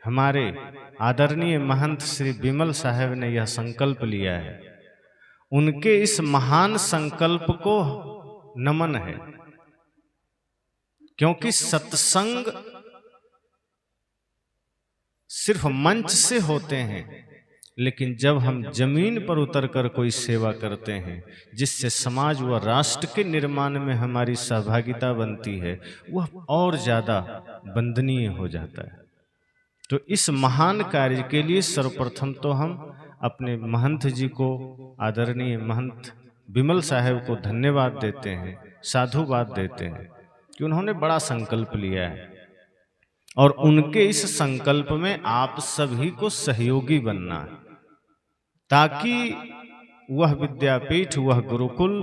हमारे आदरणीय महंत श्री बिमल साहब ने यह संकल्प लिया है। उनके इस महान संकल्प को नमन है, क्योंकि सत्संग सिर्फ मंच से होते हैं, लेकिन जब हम जमीन पर उतरकर कोई सेवा करते हैं जिससे समाज व राष्ट्र के निर्माण में हमारी सहभागिता बनती है, वह और ज्यादा वंदनीय हो जाता है। तो इस महान कार्य के लिए सर्वप्रथम तो हम अपने महंत जी को, आदरणीय महंत बिमल साहब को धन्यवाद देते हैं, साधुवाद देते हैं कि उन्होंने बड़ा संकल्प लिया है और उनके इस संकल्प में आप सभी को सहयोगी बनना है, ताकि वह विद्यापीठ, वह गुरुकुल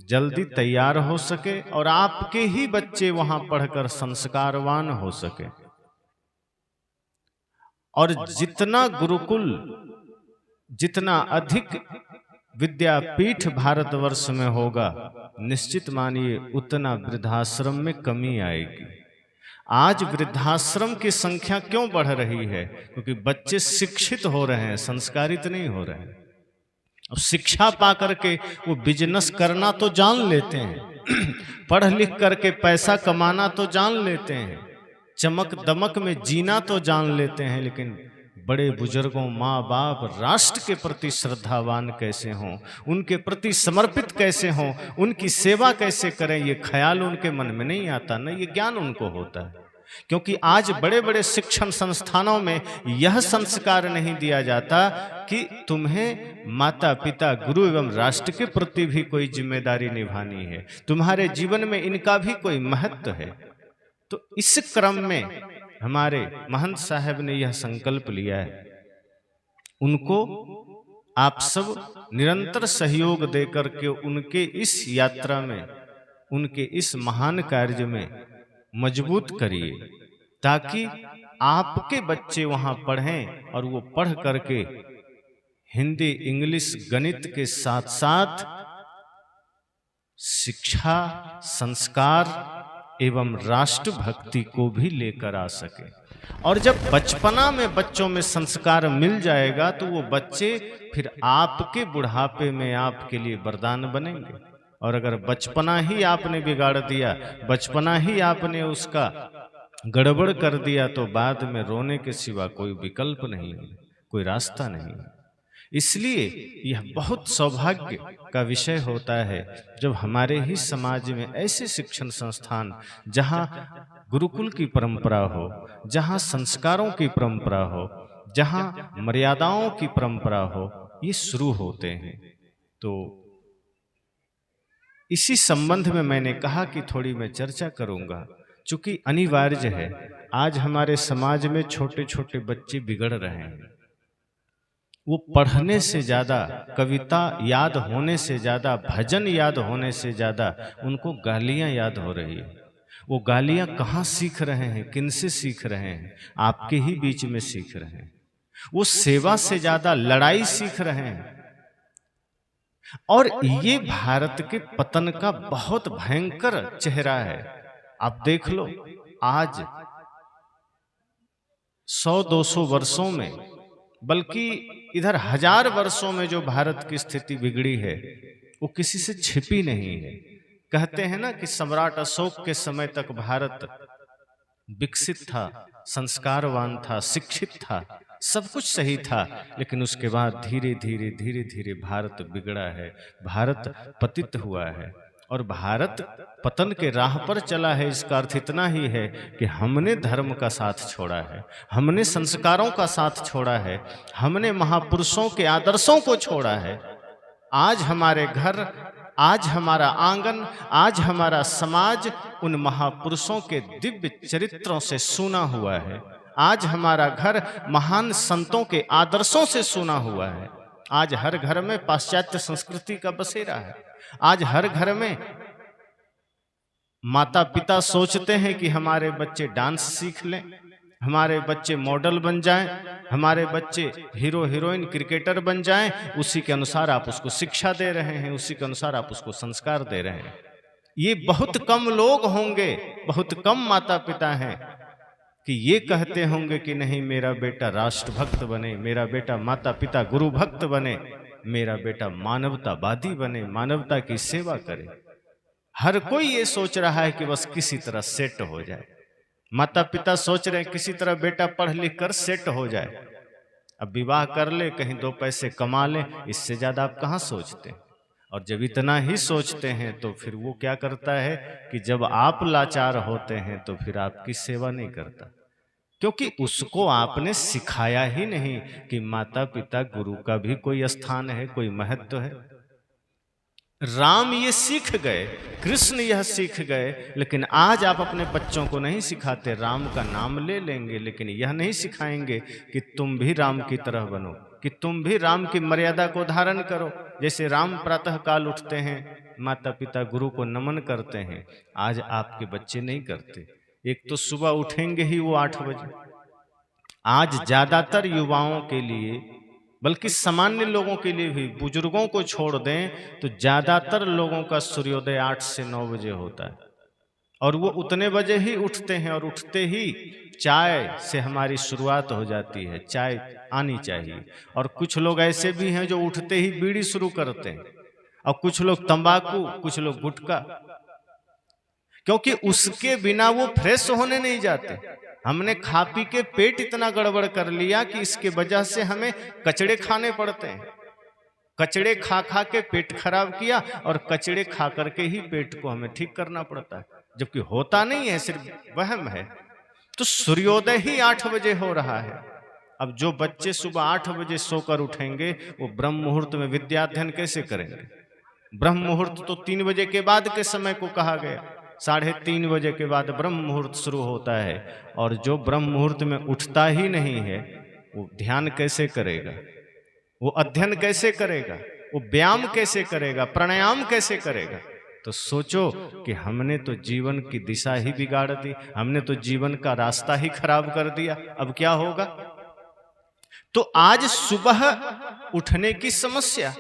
जल्दी तैयार हो सके और आपके ही बच्चे वहां पढ़कर संस्कारवान हो सके। और जितना गुरुकुल, जितना अधिक विद्यापीठ भारतवर्ष में होगा, निश्चित मानिए उतना वृद्धाश्रम में कमी आएगी। आज वृद्धाश्रम की संख्या क्यों बढ़ रही है? क्योंकि बच्चे शिक्षित हो रहे हैं, संस्कारित नहीं हो रहे हैं। अब शिक्षा पा करके वो बिजनेस करना तो जान लेते हैं, पढ़ लिख करके पैसा कमाना तो जान लेते हैं, चमक दमक में जीना तो जान लेते हैं, लेकिन बड़े बुजुर्गों, माँ बाप, राष्ट्र के प्रति श्रद्धावान कैसे हों, उनके प्रति समर्पित कैसे हों, उनकी सेवा कैसे करें, ये ख्याल उनके मन में नहीं आता, न ये ज्ञान उनको होता है। क्योंकि आज बड़े बड़े शिक्षण संस्थानों में यह संस्कार नहीं दिया जाता कि तुम्हें माता पिता, गुरु एवं राष्ट्र के प्रति भी कोई जिम्मेदारी निभानी है, तुम्हारे जीवन में इनका भी कोई महत्व है। तो इस क्रम में हमारे महंत साहब ने यह संकल्प लिया है, उनको आप सब निरंतर सहयोग देकर के उनके इस यात्रा में, उनके इस महान कार्य में मजबूत करिए, ताकि आपके बच्चे वहां पढ़ें और वो पढ़ करके हिंदी, इंग्लिश, गणित के साथ साथ शिक्षा, संस्कार एवं राष्ट्र भक्ति को भी लेकर आ सके। और जब बचपना में बच्चों में संस्कार मिल जाएगा तो वो बच्चे फिर आपके बुढ़ापे में आपके लिए वरदान बनेंगे। और अगर बचपना ही आपने बिगाड़ दिया, बचपना ही आपने उसका गड़बड़ कर दिया, तो बाद में रोने के सिवा कोई विकल्प नहीं है, कोई रास्ता नहीं है। इसलिए यह बहुत सौभाग्य का विषय होता है जब हमारे ही समाज में ऐसे शिक्षण संस्थान, जहां गुरुकुल की परंपरा हो, जहां संस्कारों की परंपरा हो, जहां मर्यादाओं की परंपरा हो, ये शुरू होते हैं। तो इसी संबंध में मैंने कहा कि थोड़ी मैं चर्चा करूंगा, चूंकि अनिवार्य है। आज हमारे समाज में छोटे छोटे बच्चे बिगड़ रहे हैं। वो पढ़ने से ज्यादा, कविता याद होने से ज्यादा, भजन याद होने से ज्यादा उनको गालियां याद हो रही है। वो गालियां कहाँ सीख रहे हैं, किनसे सीख रहे हैं? आपके ही बीच में सीख रहे हैं। वो सेवा से ज्यादा लड़ाई सीख रहे हैं। और ये भारत के पतन का बहुत भयंकर चेहरा है। आप देख लो, आज 100-200 वर्षों में, बल्कि इधर 1000 वर्षों में जो भारत की स्थिति बिगड़ी है, वो किसी से छिपी नहीं है। कहते हैं ना कि सम्राट अशोक के समय तक भारत विकसित था, संस्कारवान था, शिक्षित था, सब कुछ सही था, लेकिन उसके बाद धीरे धीरे धीरे धीरे भारत बिगड़ा है, भारत पतित हुआ है। और भारत पतन के राह पर चला है, इसका अर्थ इतना ही है कि हमने धर्म का साथ छोड़ा है, हमने संस्कारों का साथ छोड़ा है, हमने महापुरुषों के आदर्शों को छोड़ा है। आज हमारे घर, आज हमारा आंगन, आज हमारा समाज उन महापुरुषों के दिव्य चरित्रों से सूना हुआ है। आज हमारा घर महान संतों के आदर्शों से सूना हुआ है। आज हर घर में पाश्चात्य संस्कृति का बसेरा है। आज हर घर में माता पिता सोचते हैं कि हमारे बच्चे डांस सीख लें, हमारे बच्चे मॉडल बन जाएं, हमारे बच्चे हीरो हीरोइन क्रिकेटर बन जाएं। उसी के अनुसार आप उसको शिक्षा दे रहे हैं, उसी के अनुसार आप उसको संस्कार दे रहे हैं। ये बहुत कम लोग होंगे, बहुत कम माता पिता हैं कि ये कहते होंगे कि नहीं मेरा बेटा राष्ट्रभक्त बने, मेरा बेटा माता पिता गुरु भक्त बने, मेरा बेटा मानवतावादी बने, मानवता की सेवा करे। हर कोई ये सोच रहा है कि बस किसी तरह सेट हो जाए। माता पिता सोच रहे हैं किसी तरह बेटा पढ़ लिख कर सेट हो जाए, अब विवाह कर ले, कहीं 2 पैसे कमा ले, इससे ज्यादा आप कहाँ सोचते हैं। और जब इतना ही सोचते हैं तो फिर वो क्या करता है कि जब आप लाचार होते हैं तो फिर आपकी सेवा नहीं करता, क्योंकि उसको आपने सिखाया ही नहीं कि माता पिता गुरु का भी कोई स्थान है, कोई महत्व है। राम ये सीख गए, कृष्ण यह सीख गए, लेकिन आज आप अपने बच्चों को नहीं सिखाते। राम का नाम ले लेंगे लेकिन यह नहीं सिखाएंगे कि तुम भी राम की तरह बनो, कि तुम भी राम की मर्यादा को धारण करो। जैसे राम प्रातः काल उठते हैं, माता पिता गुरु को नमन करते हैं, आज आपके बच्चे नहीं करते। एक तो सुबह उठेंगे ही वो 8 बजे। आज ज्यादातर युवाओं के लिए, बल्कि सामान्य लोगों के लिए भी, बुजुर्गों को छोड़ दें तो ज्यादातर लोगों का सूर्योदय 8 से 9 बजे होता है, और वो उतने बजे ही उठते हैं, और उठते ही चाय से हमारी शुरुआत हो जाती है, चाय आनी चाहिए। और कुछ लोग ऐसे भी हैं जो उठते ही बीड़ी शुरू करते हैं, और कुछ लोग तंबाकू, कुछ लोग गुटखा, क्योंकि उसके बिना वो फ्रेश होने नहीं जाते। हमने खा पी के पेट इतना गड़बड़ कर लिया कि इसके वजह से हमें कचड़े खाने पड़ते हैं। कचड़े खा खा के पेट खराब किया, और कचड़े खा करके ही पेट को हमें ठीक करना पड़ता है, जबकि होता नहीं है, सिर्फ वहम है। तो सूर्योदय ही 8 बजे हो रहा है। अब जो बच्चे सुबह 8 बजे सोकर उठेंगे वो ब्रह्म मुहूर्त में विद्याध्ययन कैसे करेंगे। ब्रह्म मुहूर्त तो 3 बजे के बाद के समय को कहा गया, 3:30 बजे के बाद ब्रह्म मुहूर्त शुरू होता है। और जो ब्रह्म मुहूर्त में उठता ही नहीं है वो ध्यान कैसे करेगा, वो अध्ययन कैसे करेगा, वो व्यायाम कैसे करेगा, प्राणायाम कैसे करेगा। तो सोचो कि हमने तो जीवन की दिशा ही बिगाड़ दी, हमने तो जीवन का रास्ता ही खराब कर दिया। अब क्या होगा। तो आज सुबह उठने की समस्या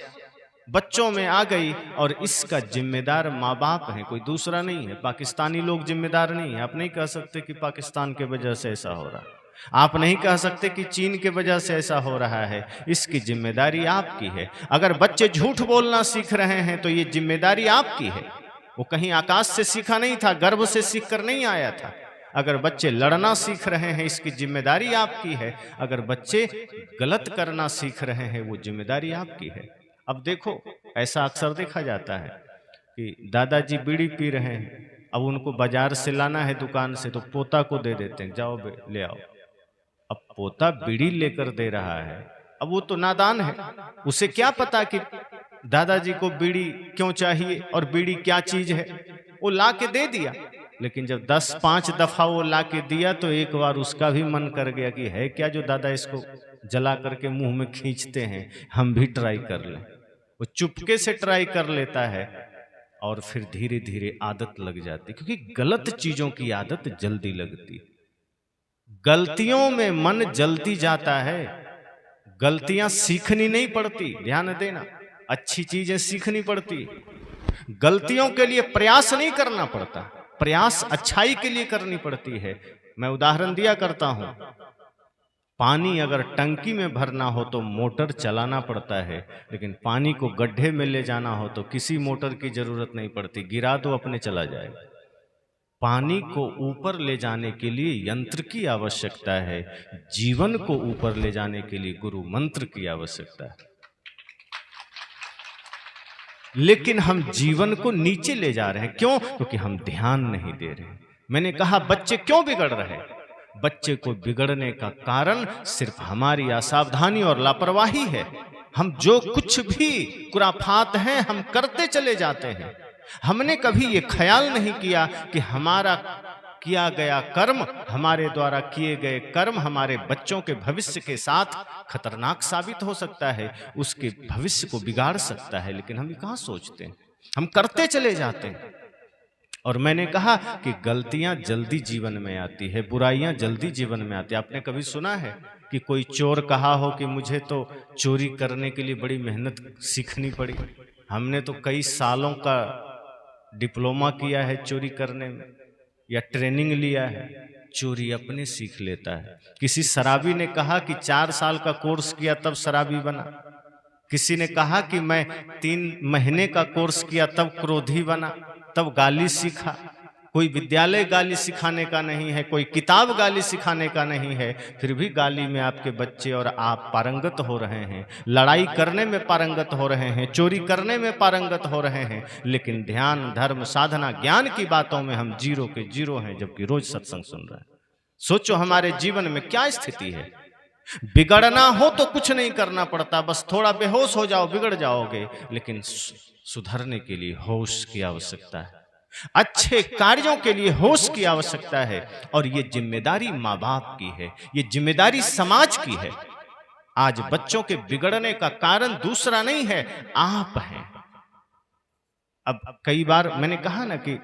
बच्चों में आ गई, और इसका जिम्मेदार माँ बाप है, कोई दूसरा नहीं है। पाकिस्तानी लोग जिम्मेदार नहीं है। आप नहीं कह सकते कि पाकिस्तान के वजह से ऐसा हो रहा है, आप नहीं कह सकते कि चीन के वजह से ऐसा हो रहा है। इसकी जिम्मेदारी आपकी है। अगर बच्चे झूठ बोलना सीख रहे हैं तो ये जिम्मेदारी आपकी है। वो कहीं आकाश से सीखा नहीं था, गर्भ से सीख कर नहीं आया था। अगर बच्चे लड़ना सीख रहे हैं, इसकी जिम्मेदारी आपकी है। अगर बच्चे गलत करना सीख रहे हैं, वो जिम्मेदारी आपकी है। अब देखो, ऐसा अक्सर देखा जाता है कि दादाजी बीड़ी पी रहे हैं, अब उनको बाजार से लाना है दुकान से, तो पोता को दे देते हैं, जाओ ले आओ। अब पोता बीड़ी लेकर दे रहा है, अब वो तो नादान है, उसे क्या पता कि दादाजी को बीड़ी क्यों चाहिए और बीड़ी क्या चीज है। वो ला के दे दिया, लेकिन जब 10-5 दफा वो ला के दिया तो एक बार उसका भी मन कर गया कि है क्या जो दादा इसको जला करके मुंह में खींचते हैं, हम भी ट्राई कर लें। वो चुपके से ट्राई कर लेता है, और फिर धीरे धीरे आदत लग जाती, क्योंकि गलत चीजों की आदत जल्दी लगती। गलतियों में मन जल्दी जाता है, गलतियां सीखनी नहीं पड़ती, ध्यान देना, अच्छी चीजें सीखनी पड़ती। गलतियों के लिए प्रयास नहीं करना पड़ता, प्रयास अच्छाई के लिए करनी पड़ती है। मैं उदाहरण दिया करता हूं, पानी अगर टंकी में भरना हो तो मोटर चलाना पड़ता है, लेकिन पानी को गड्ढे में ले जाना हो तो किसी मोटर की जरूरत नहीं पड़ती, गिरा दो अपने चला जाएगा। पानी को ऊपर ले जाने के लिए यंत्र की आवश्यकता है, जीवन को ऊपर ले जाने के लिए गुरु मंत्र की आवश्यकता है। लेकिन हम जीवन को नीचे ले जा रहे हैं, क्यों? क्योंकि हम ध्यान नहीं दे रहे। मैंने कहा बच्चे क्यों बिगड़ रहे हैं? बच्चे को बिगड़ने का कारण सिर्फ हमारी असावधानी और लापरवाही है। हम जो कुछ भी खुराफात हैं हम करते चले जाते हैं। हमने कभी ये ख्याल नहीं किया कि हमारा किया गया कर्म, हमारे द्वारा किए गए कर्म हमारे बच्चों के भविष्य के साथ खतरनाक साबित हो सकता है, उसके भविष्य को बिगाड़ सकता है। लेकिन हम ये कहाँ सोचते हैं, हम करते चले जाते हैं। और मैंने कहा कि गलतियां जल्दी जीवन में आती है, बुराइयां जल्दी जीवन में आती है। आपने कभी सुना है कि कोई चोर कहा हो कि मुझे तो चोरी करने के लिए बड़ी मेहनत सीखनी पड़ी, हमने तो कई सालों का डिप्लोमा किया है चोरी करने में, या ट्रेनिंग लिया है, चोरी अपने सीख लेता है। किसी शराबी ने कहा कि 4 साल का कोर्स किया तब शराबी बना। किसी ने कहा कि मैं 3 महीने का कोर्स किया तब क्रोधी बना, तब गाली सीखा। कोई विद्यालय गाली सिखाने का नहीं है, कोई किताब गाली सिखाने का नहीं है, फिर भी गाली में आपके बच्चे और आप पारंगत हो रहे हैं, लड़ाई करने में पारंगत हो रहे हैं, चोरी करने में पारंगत हो रहे हैं, लेकिन ध्यान, धर्म, साधना, ज्ञान की बातों में हम 0 के 0 हैं, जबकि रोज सत्संग सुन रहे हैं। सोचो हमारे जीवन में क्या स्थिति है। बिगड़ना हो तो कुछ नहीं करना पड़ता, बस थोड़ा बेहोश हो जाओ, बिगड़ जाओगे, लेकिन सुधरने के लिए होश की आवश्यकता है, अच्छे कार्यों के लिए होश की आवश्यकता है। और ये जिम्मेदारी माँ बाप की है, ये जिम्मेदारी समाज की है। आज बच्चों के बिगड़ने का कारण दूसरा नहीं है, आप हैं। अब कई बार मैंने कहा ना कि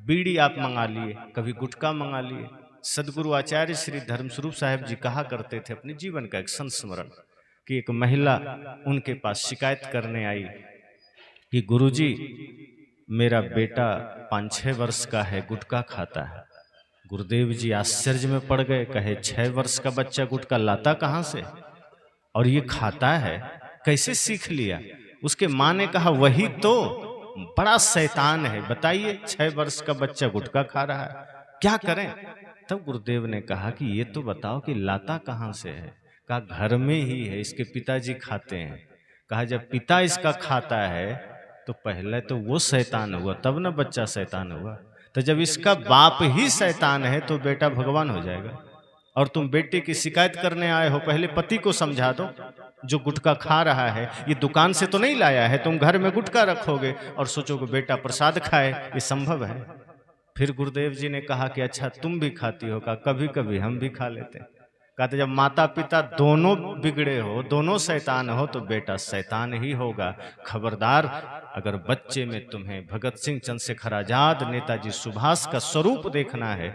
बीड़ी आप मंगा लिए, कभी गुटखा मंगा लिए। सदगुरु आचार्य श्री धर्मस्वरूप साहब जी कहा करते थे, अपने जीवन का एक संस्मरण, कि एक महिला उनके पास शिकायत करने आई कि गुरुजी, मेरा बेटा 5-6 वर्ष का है, गुटखा खाता है। गुरुदेव जी आश्चर्य में पड़ गए, कहे 6 वर्ष का बच्चा गुटखा लाता कहाँ से और ये खाता है, कैसे सीख लिया? उसके माँ ने कहा, वही तो बड़ा शैतान है, बताइए 6 वर्ष का बच्चा गुटखा खा रहा है, क्या करें? तब गुरुदेव ने कहा कि ये तो बताओ कि लाता कहाँ से है? कहा घर में ही है, इसके पिताजी खाते हैं। कहा जब पिता इसका खाता है तो पहले तो वो शैतान हुआ, तब ना बच्चा शैतान हुआ। तो जब इसका बाप ही शैतान है तो बेटा भगवान हो जाएगा। और तुम बेटे की शिकायत करने आए हो, पहले पति को समझा दो, जो गुटखा खा रहा है ये दुकान से तो नहीं लाया है, तुम घर में गुटखा रखोगे और सोचोगे बेटा प्रसाद खाए, ये संभव है? फिर गुरुदेव जी ने कहा कि अच्छा तुम भी खाती हो? कहा कभी कभी हम भी खा लेते हैं। कहते जब माता पिता दोनों बिगड़े हो, दोनों शैतान हो, तो बेटा शैतान ही होगा। खबरदार, अगर बच्चे में तुम्हें भगत सिंह, चंद्रशेखर आजाद, नेताजी सुभाष का स्वरूप देखना है,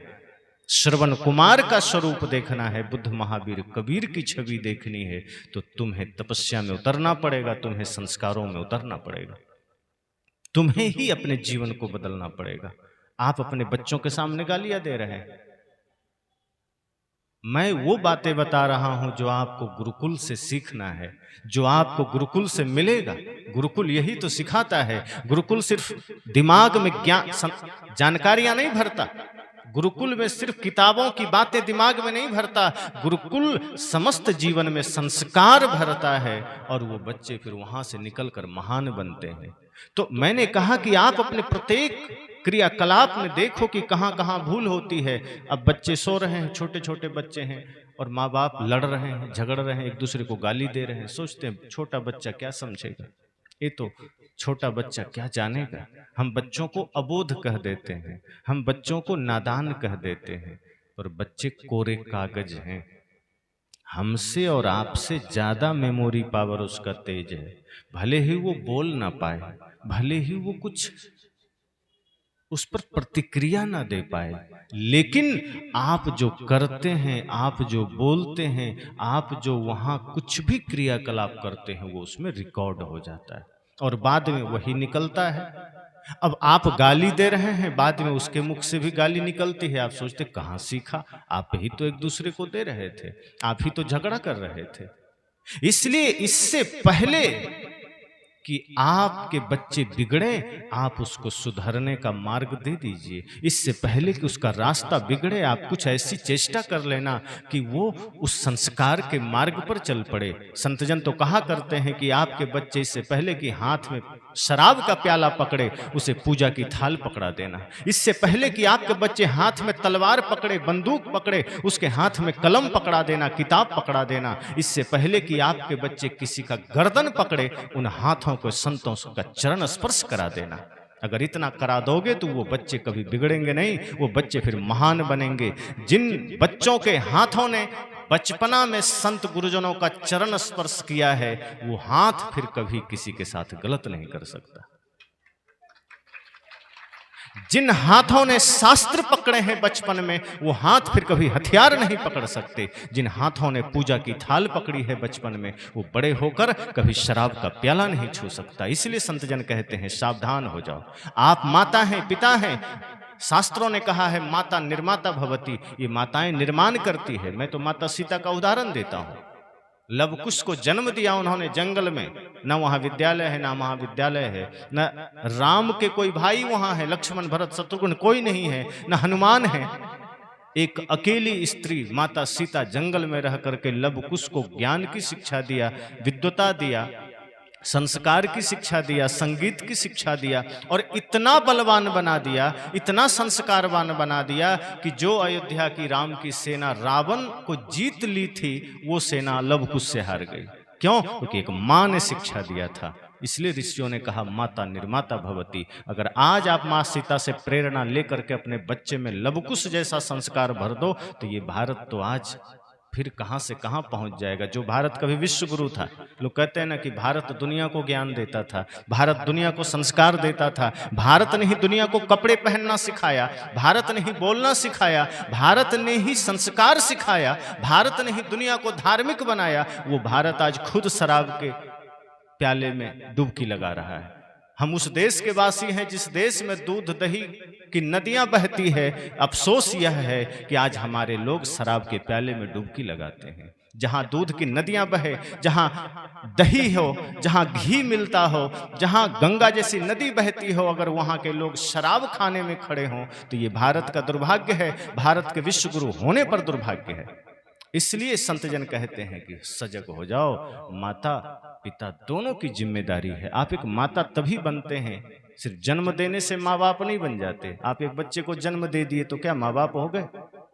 श्रवण कुमार का स्वरूप देखना है, बुद्ध, महावीर, कबीर की छवि देखनी है, तो तुम्हें तपस्या में उतरना पड़ेगा, तुम्हें संस्कारों में उतरना पड़ेगा, तुम्हें ही अपने जीवन को बदलना पड़ेगा। आप अपने बच्चों के सामने गालियां दे रहे हैं। मैं वो बातें बता रहा हूं जो आपको गुरुकुल से सीखना है, जो आपको गुरुकुल से मिलेगा। गुरुकुल यही तो सिखाता है। गुरुकुल सिर्फ दिमाग में ज्ञान, जानकारियां नहीं भरता। गुरुकुल में सिर्फ किताबों की बातें दिमाग में नहीं भरता। गुरुकुल समस्त जीवन में संस्कार भरता है और वो बच्चे फिर वहां से निकलकर महान बनते हैं। तो मैंने कहा कि आप अपने प्रत्येक क्रियाकलाप में देखो कि कहां कहां भूल होती है। अब बच्चे सो रहे हैं, छोटे छोटे बच्चे हैं, और माँ बाप लड़ रहे हैं, झगड़ रहे हैं, एक दूसरे को गाली दे रहे हैं। सोचते हैं छोटा बच्चा क्या समझेगा, ये तो छोटा बच्चा क्या जानेगा। हम बच्चों को अबोध कह देते हैं, हम बच्चों को नादान कह देते हैं, पर बच्चे कोरे कागज हैं। हमसे और आपसे ज्यादा मेमोरी पावर उसका तेज है। भले ही वो बोल ना पाए, भले ही वो कुछ उस पर प्रतिक्रिया ना दे पाए, लेकिन आप जो करते हैं, आप जो बोलते हैं, आप जो वहां कुछ भी क्रियाकलाप करते हैं, वो उसमें रिकॉर्ड हो जाता है और बाद में वही निकलता है। अब आप गाली दे रहे हैं, बाद में उसके मुख से भी गाली निकलती है। आप सोचते कहां सीखा? आप ही तो एक दूसरे को दे रहे थे, आप ही तो झगड़ा कर रहे थे। इसलिए इससे पहले कि आपके बच्चे बिगड़े, आप उसको सुधरने का मार्ग दे दीजिए। इससे पहले कि उसका रास्ता बिगड़े, आप कुछ ऐसी चेष्टा कर लेना कि वो उस संस्कार के मार्ग पर चल पड़े। संतजन तो कहा करते हैं कि आपके बच्चे इससे पहले कि हाथ में शराब का प्याला पकड़े, उसे पूजा की थाल पकड़ा देना। इससे पहले कि आपके बच्चे हाथ में तलवार पकड़े, बंदूक पकड़े, उसके हाथ में कलम पकड़ा देना, किताब पकड़ा देना। इससे पहले कि आपके बच्चे किसी का गर्दन पकड़े, उन हाथों को संतों का चरण स्पर्श करा देना। अगर इतना करा दोगे तो वो बच्चे कभी बिगड़ेंगे नहीं, वो बच्चे फिर महान बनेंगे। जिन बच्चों के हाथों ने बचपना में संत गुरुजनों का चरण स्पर्श किया है, वो हाथ फिर कभी किसी के साथ गलत नहीं कर सकता। जिन हाथों ने शास्त्र पकड़े हैं बचपन में, वो हाथ फिर कभी हथियार नहीं पकड़ सकते। जिन हाथों ने पूजा की थाल पकड़ी है बचपन में, वो बड़े होकर कभी शराब का प्याला नहीं छू सकता। इसलिए संतजन कहते हैं सावधान हो जाओ। आप माता हैं, पिता हैं, शास्त्रों ने कहा है माता निर्माता भवती, ये माताएं निर्माण करती है। मैं तो माता सीता का उदाहरण देता हूं। लव कुश को जन्म दिया उन्होंने जंगल में, न वहां विद्यालय है ना महाविद्यालय है, न राम के कोई भाई वहां है, लक्ष्मण भरत शत्रुघ्न कोई नहीं है, न हनुमान है। एक अकेली स्त्री माता सीता जंगल में रह करके लव कुश को ज्ञान की शिक्षा दिया, विद्वता दिया, संस्कार की शिक्षा दिया, संगीत की शिक्षा दिया, और इतना बलवान बना दिया, इतना संस्कारवान बना दिया कि जो अयोध्या की राम की सेना रावण को जीत ली थी, वो सेना लव कुश से हार गई। क्यों? क्योंकि एक माँ ने शिक्षा दिया था। इसलिए ऋषियों ने कहा माता निर्माता भवती। अगर आज आप माँ सीता से प्रेरणा लेकर के अपने बच्चे में लव कुश जैसा संस्कार भर दो, तो ये भारत तो आज फिर कहां से कहां पहुंच जाएगा। जो भारत कभी विश्व गुरु था, लोग कहते हैं ना कि भारत दुनिया को ज्ञान देता था, भारत दुनिया को संस्कार देता था, भारत ने ही दुनिया को कपड़े पहनना सिखाया, भारत ने ही बोलना सिखाया, भारत ने ही संस्कार सिखाया, भारत ने ही दुनिया को धार्मिक बनाया, वो भारत आज खुद शराब के प्याले में डुबकी लगा रहा है। हम उस देश के वासी हैं जिस देश में दूध दही की नदियां बहती है। अफसोस यह है कि आज हमारे लोग शराब के प्याले में डुबकी लगाते हैं। जहां दूध की नदियां बहे, जहां दही हो, जहां घी मिलता हो, जहां गंगा जैसी नदी बहती हो, अगर वहां के लोग शराब खाने में खड़े हों, तो ये भारत का दुर्भाग्य है, भारत के विश्व गुरु होने पर दुर्भाग्य है। इसलिए संतजन कहते हैं कि सजग हो जाओ, माता पिता दोनों की जिम्मेदारी है। आप एक माता तभी बनते हैं, सिर्फ जन्म देने से माँ बाप नहीं बन जाते। आप एक बच्चे को जन्म दे दिए तो क्या माँ बाप हो गए?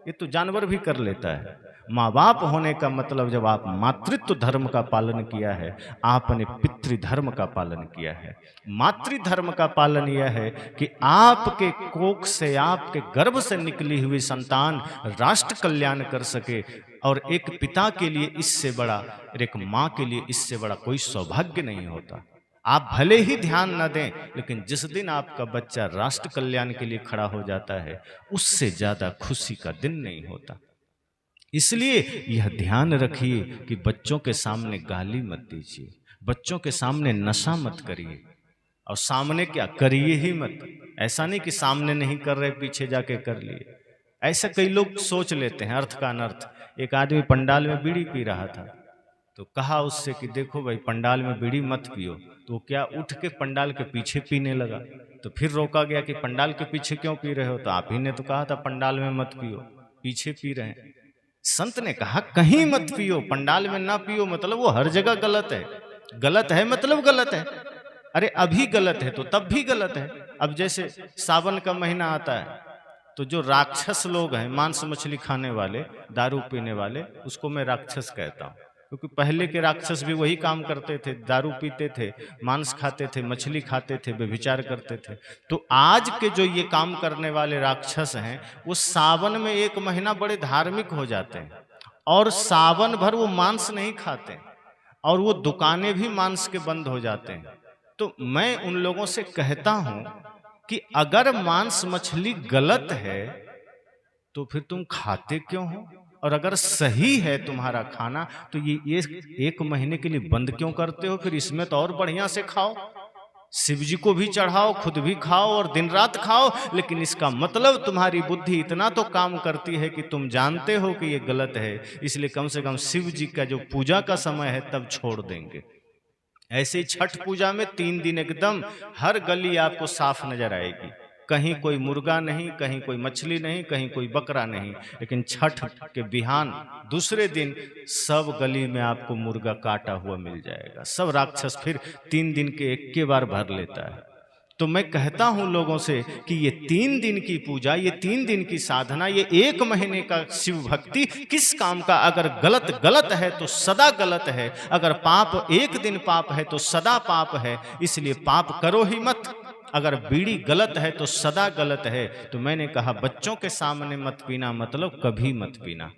ये तो जानवर भी कर लेता है। माँ बाप होने का मतलब जब आप मातृत्व धर्म का पालन किया है, आपने पितृधर्म का पालन किया है। मातृधर्म का पालन यह है कि आपके कोख से, आपके गर्भ से निकली हुई संतान राष्ट्र कल्याण कर सके, और एक पिता के लिए इससे बड़ा, एक माँ के लिए इससे बड़ा कोई सौभाग्य नहीं होता। आप भले ही ध्यान न दें, लेकिन जिस दिन आपका बच्चा राष्ट्र कल्याण के लिए खड़ा हो जाता है, उससे ज्यादा खुशी का दिन नहीं होता। इसलिए यह ध्यान रखिए कि बच्चों के सामने गाली मत दीजिए, बच्चों के सामने नशा मत करिए, और सामने क्या करिए ही मत। ऐसा नहीं कि सामने नहीं कर रहे पीछे जाके कर लिए। ऐसा कई लोग सोच लेते हैं, अर्थ का अनर्थ। एक आदमी पंडाल में बीड़ी पी रहा था, तो कहा उससे कि देखो भाई पंडाल में बीड़ी मत पियो, तो क्या उठ के पंडाल के पीछे पीने लगा। तो फिर रोका गया कि पंडाल के पीछे क्यों पी रहे हो? तो आप ही ने तो कहा था पंडाल में मत पियो, पीछे पी रहे हैं। संत ने कहा कहीं मत पियो, पंडाल में ना पियो, मतलब वो हर जगह गलत है। गलत है मतलब गलत है। अरे अभी गलत है तो तब भी गलत है। अब जैसे सावन का महीना आता है, तो जो राक्षस लोग हैं, मांस मछली खाने वाले, दारू पीने वाले, उसको मैं राक्षस कहता हूँ। क्योंकि पहले के राक्षस भी वही काम करते थे, दारू पीते थे, मांस खाते थे, मछली खाते थे, व्यभिचार करते थे। तो आज के जो ये काम करने वाले राक्षस हैं, वो सावन में एक महीना बड़े धार्मिक हो जाते हैं, और सावन भर वो मांस नहीं खाते, और वो दुकानें भी मांस के बंद हो जाते हैं। तो मैं उन लोगों से कहता हूं कि अगर मांस मछली गलत है तो फिर तुम खाते क्यों हो? और अगर सही है तुम्हारा खाना, तो ये एक महीने के लिए बंद क्यों करते हो? फिर इसमें तो और बढ़िया से खाओ, शिव जी को भी चढ़ाओ, खुद भी खाओ और दिन रात खाओ। लेकिन इसका मतलब तुम्हारी बुद्धि इतना तो काम करती है कि तुम जानते हो कि ये गलत है, इसलिए कम से कम शिव जी का जो पूजा का समय है तब छोड़ देंगे। ऐसे छठ पूजा में 3 दिन एकदम हर गली आपको साफ नजर आएगी, कहीं कोई मुर्गा नहीं, कहीं कोई मछली नहीं, कहीं कोई बकरा नहीं। लेकिन छठ के बिहान दूसरे दिन सब गली में आपको मुर्गा काटा हुआ मिल जाएगा। सब राक्षस फिर 3 दिन के एक के बार भर लेता है। तो मैं कहता हूं लोगों से कि ये 3 दिन की पूजा, ये 3 दिन की साधना, ये 1 महीने का शिव भक्ति किस काम का? अगर गलत गलत है तो सदा गलत है, अगर पाप 1 दिन पाप है तो सदा पाप है। इसलिए पाप करो ही मत। अगर बीड़ी गलत है तो सदा गलत है। तो मैंने कहा बच्चों के सामने मत पीना मतलब कभी मत पीना,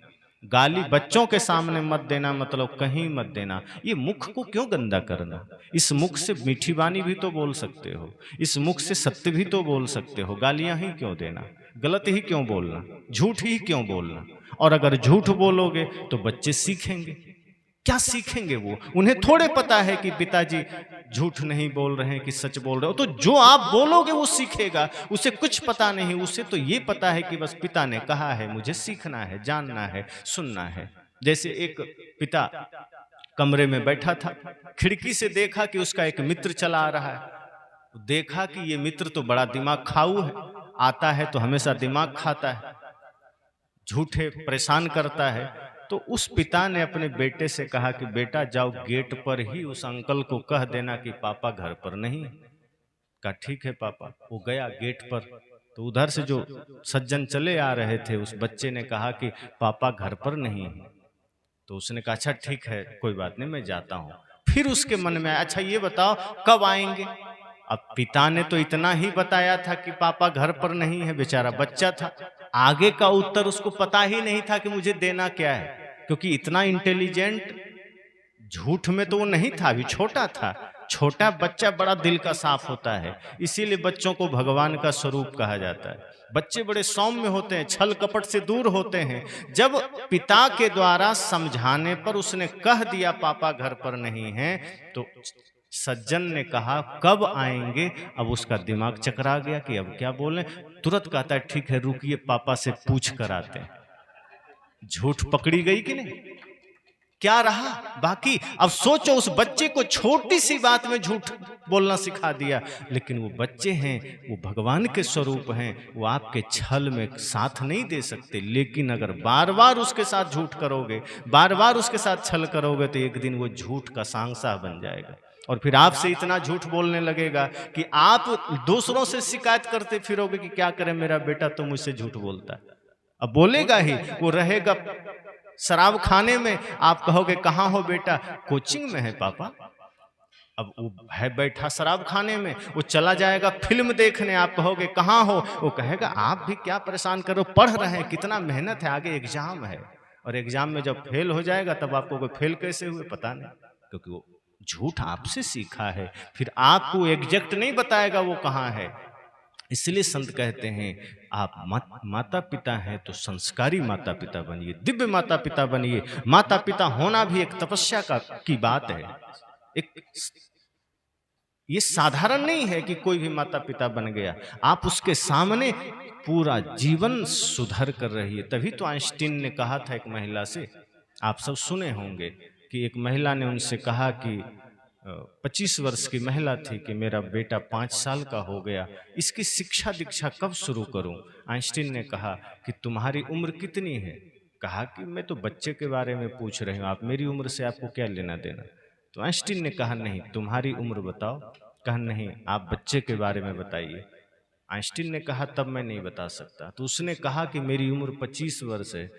गाली बच्चों के सामने मत देना मतलब कहीं मत देना। ये मुख को क्यों गंदा करना? इस मुख से मीठी वाणी भी तो बोल सकते हो, इस मुख से सत्य भी तो बोल सकते हो। गालियां ही क्यों देना? गलत ही क्यों बोलना? झूठ ही क्यों बोलना? और अगर झूठ बोलोगे तो बच्चे सीखेंगे। क्या सीखेंगे वो? उन्हें थोड़े पता है कि पिताजी झूठ नहीं बोल रहे हैं कि सच बोल रहे हो। तो जो आप बोलोगे वो सीखेगा, उसे कुछ पता नहीं, उसे तो ये पता है कि बस पिता ने कहा है, मुझे सीखना है, जानना है, सुनना है। जैसे एक पिता कमरे में बैठा था, खिड़की से देखा कि उसका एक मित्र चला आ रहा है। देखा कि ये मित्र तो बड़ा दिमाग खाऊ है, आता है तो हमेशा दिमाग खाता है, झूठे परेशान करता है। तो उस पिता ने अपने बेटे से कहा कि बेटा जाओ गेट पर ही उस अंकल को कह देना कि पापा घर पर नहीं। कहा ठीक है पापा। वो गया गेट पर, तो उधर से जो सज्जन चले आ रहे थे, उस बच्चे ने कहा कि पापा घर पर नहीं है। तो उसने कहा अच्छा ठीक है, कोई बात नहीं, मैं जाता हूं। फिर उसके मन में आया, अच्छा ये बताओ कब आएंगे। अब पिता ने तो इतना ही बताया था कि पापा घर पर नहीं है, बेचारा बच्चा था, आगे का उत्तर उसको पता ही नहीं था कि मुझे देना क्या है, क्योंकि इतना इंटेलिजेंट झूठ में तो वो नहीं था, अभी छोटा था। छोटा बच्चा बड़ा दिल का साफ होता है, इसीलिए बच्चों को भगवान का स्वरूप कहा जाता है। बच्चे बड़े सौम्य होते हैं, छल कपट से दूर होते हैं। जब पिता के द्वारा समझाने पर उसने कह दिया पापा घर पर नहीं है, तो सज्जन ने कहा कब आएंगे। अब उसका दिमाग चकरा गया कि अब क्या बोलें। तुरंत कहता है ठीक है रुकिए, पापा से पूछ कर आते हैं। झूठ पकड़ी गई कि नहीं? क्या रहा बाकी? अब सोचो, उस बच्चे को छोटी सी बात में झूठ बोलना सिखा दिया। लेकिन वो बच्चे हैं, वो भगवान के स्वरूप हैं, वो आपके छल में साथ नहीं दे सकते। लेकिन अगर बार बार उसके साथ झूठ करोगे, बार बार उसके साथ छल करोगे, तो एक दिन वो झूठ का सांसा बन जाएगा और फिर आपसे इतना झूठ बोलने लगेगा कि आप दूसरों से शिकायत करते फिरोगे कि क्या करें, मेरा बेटा तो मुझसे झूठ बोलता है। अब बोलेगा ही, वो रहेगा शराब खाने में, आप कहोगे कहाँ हो बेटा, कोचिंग में है पापा। अब वो है बैठा शराब खाने में, वो चला जाएगा फिल्म देखने, आप कहोगे कहाँ हो, वो कहेगा आप भी क्या परेशान करो, पढ़ रहे हैं, कितना मेहनत है, आगे एग्जाम है। और एग्जाम में जब फेल हो जाएगा तब आपको फेल कैसे हुए पता नहीं, क्योंकि वो झूठ आपसे सीखा है, फिर आपको एग्जैक्ट नहीं बताएगा वो कहाँ है। इसलिए संत कहते हैं आप माता पिता हैं तो संस्कारी माता पिता बनिए, दिव्य माता पिता बनिए। माता पिता होना भी एक तपस्या की बात है। एक ये साधारण नहीं है कि कोई भी माता पिता बन गया, आप उसके सामने पूरा जीवन सुधर कर रहिए। तभी तो आइंस्टीन ने कहा था एक महिला से, आप सब सुने होंगे कि एक महिला ने उनसे कहा कि 25 वर्ष की महिला थी कि मेरा बेटा 5 साल का हो गया, इसकी शिक्षा दीक्षा कब शुरू करूं। आइंस्टीन ने कहा कि तुम्हारी उम्र कितनी है। कहा कि मैं तो बच्चे के बारे में पूछ रही हूँ, आप मेरी उम्र से आपको क्या लेना देना। तो आइंस्टीन ने कहा नहीं, तुम्हारी उम्र बताओ। कहा नहीं, आप बच्चे के बारे में बताइए। आइंस्टीन ने कहा तब मैं नहीं बता सकता। तो उसने कहा कि मेरी उम्र 25 वर्ष है।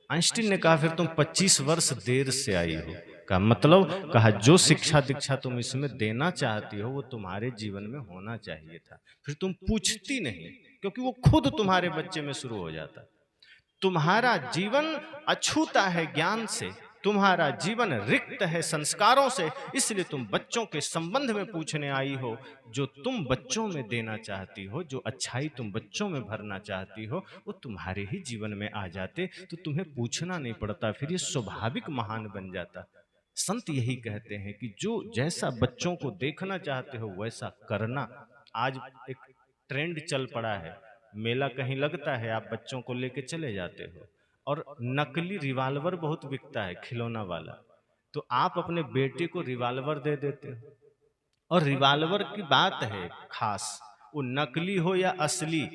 आइंस्टीन ने कहा फिर तुम 25 वर्ष देर से आई हो। का मतलब, कहा जो शिक्षा दीक्षा तुम इसमें देना चाहती हो वो तुम्हारे जीवन में होना चाहिए था, फिर तुम पूछती नहीं, क्योंकि वो खुद तुम्हारे बच्चे में शुरू हो जाता। तुम्हारा जीवन अछूता है ज्ञान से, तुम्हारा जीवन रिक्त है संस्कारों से, इसलिए तुम बच्चों के संबंध में पूछने आई हो। जो तुम बच्चों में देना चाहती हो, जो अच्छाई तुम बच्चों में भरना चाहती हो, वो तुम्हारे ही जीवन में आ जाते, तो तुम्हें पूछना नहीं पड़ता, फिर ये स्वाभाविक महान बन जाता। संत यही कहते हैं कि जो जैसा बच्चों को देखना चाहते हो वैसा करना। आज एक ट्रेंड चल पड़ा है, मेला कहीं लगता है, आप बच्चों को लेके चले जाते हो और नकली रिवाल्वर बहुत बिकता है, खिलौना वाला, तो आप अपने बेटे को रिवाल्वर दे देते हो। और रिवाल्वर की बात है खास, वो नकली हो या असली,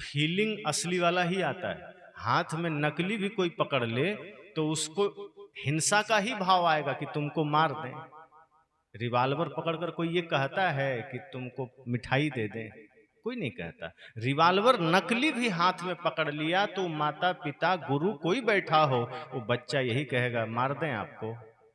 फीलिंग असली वाला ही आता है। हाथ में नकली भी कोई पकड़ ले तो उसको हिंसा का ही भाव आएगा कि तुमको मार दें। रिवाल्वर पकड़कर कोई ये कहता है कि तुमको मिठाई दे दें? कोई नहीं कहता। रिवाल्वर नकली भी हाथ में पकड़ लिया तो माता पिता गुरु कोई बैठा हो, वो बच्चा यही कहेगा मार दें आपको।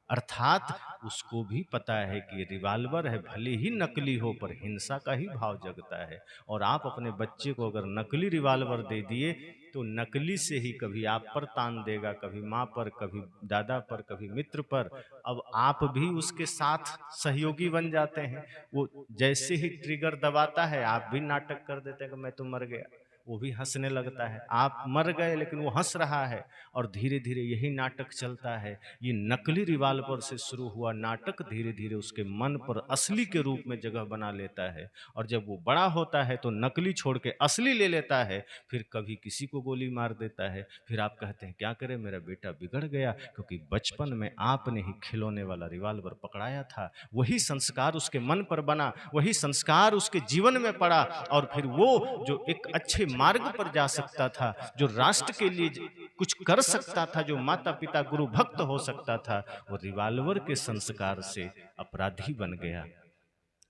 अर्थात उसको भी पता है कि रिवाल्वर है, भले ही नकली हो पर हिंसा का ही भाव जगता है। और आप अपने बच्चे को अगर नकली रिवाल्वर दे दिए तो नकली से ही कभी आप पर तान देगा, कभी माँ पर, कभी दादा पर, कभी मित्र पर। अब आप भी उसके साथ सहयोगी बन जाते हैं। वो जैसे ही ट्रिगर दबाता है आप भी नाटक कर देते हैं कि मैं तो मर गया। वो भी हंसने लगता है। आप मर गए लेकिन वो हंस रहा है। और धीरे धीरे यही नाटक चलता है। ये नकली रिवाल्वर से शुरू हुआ नाटक धीरे धीरे उसके मन पर असली के रूप में जगह बना लेता है। और जब वो बड़ा होता है तो नकली छोड़ के असली ले लेता है। फिर कभी किसी को गोली मार देता है। फिर आप कहते हैं क्या करे, मेरा बेटा बिगड़ गया, क्योंकि बचपन में आपने ही खिलौने वाला रिवाल्वर पकड़ाया था। वही संस्कार उसके मन पर बना, वही संस्कार उसके जीवन में पड़ा। और फिर वो जो एक अच्छे मार्ग पर जा सकता था, जो राष्ट्र के लिए कुछ कर सकता था, जो माता पिता गुरु भक्त हो सकता था, वो रिवाल्वर के संस्कार से अपराधी बन गया।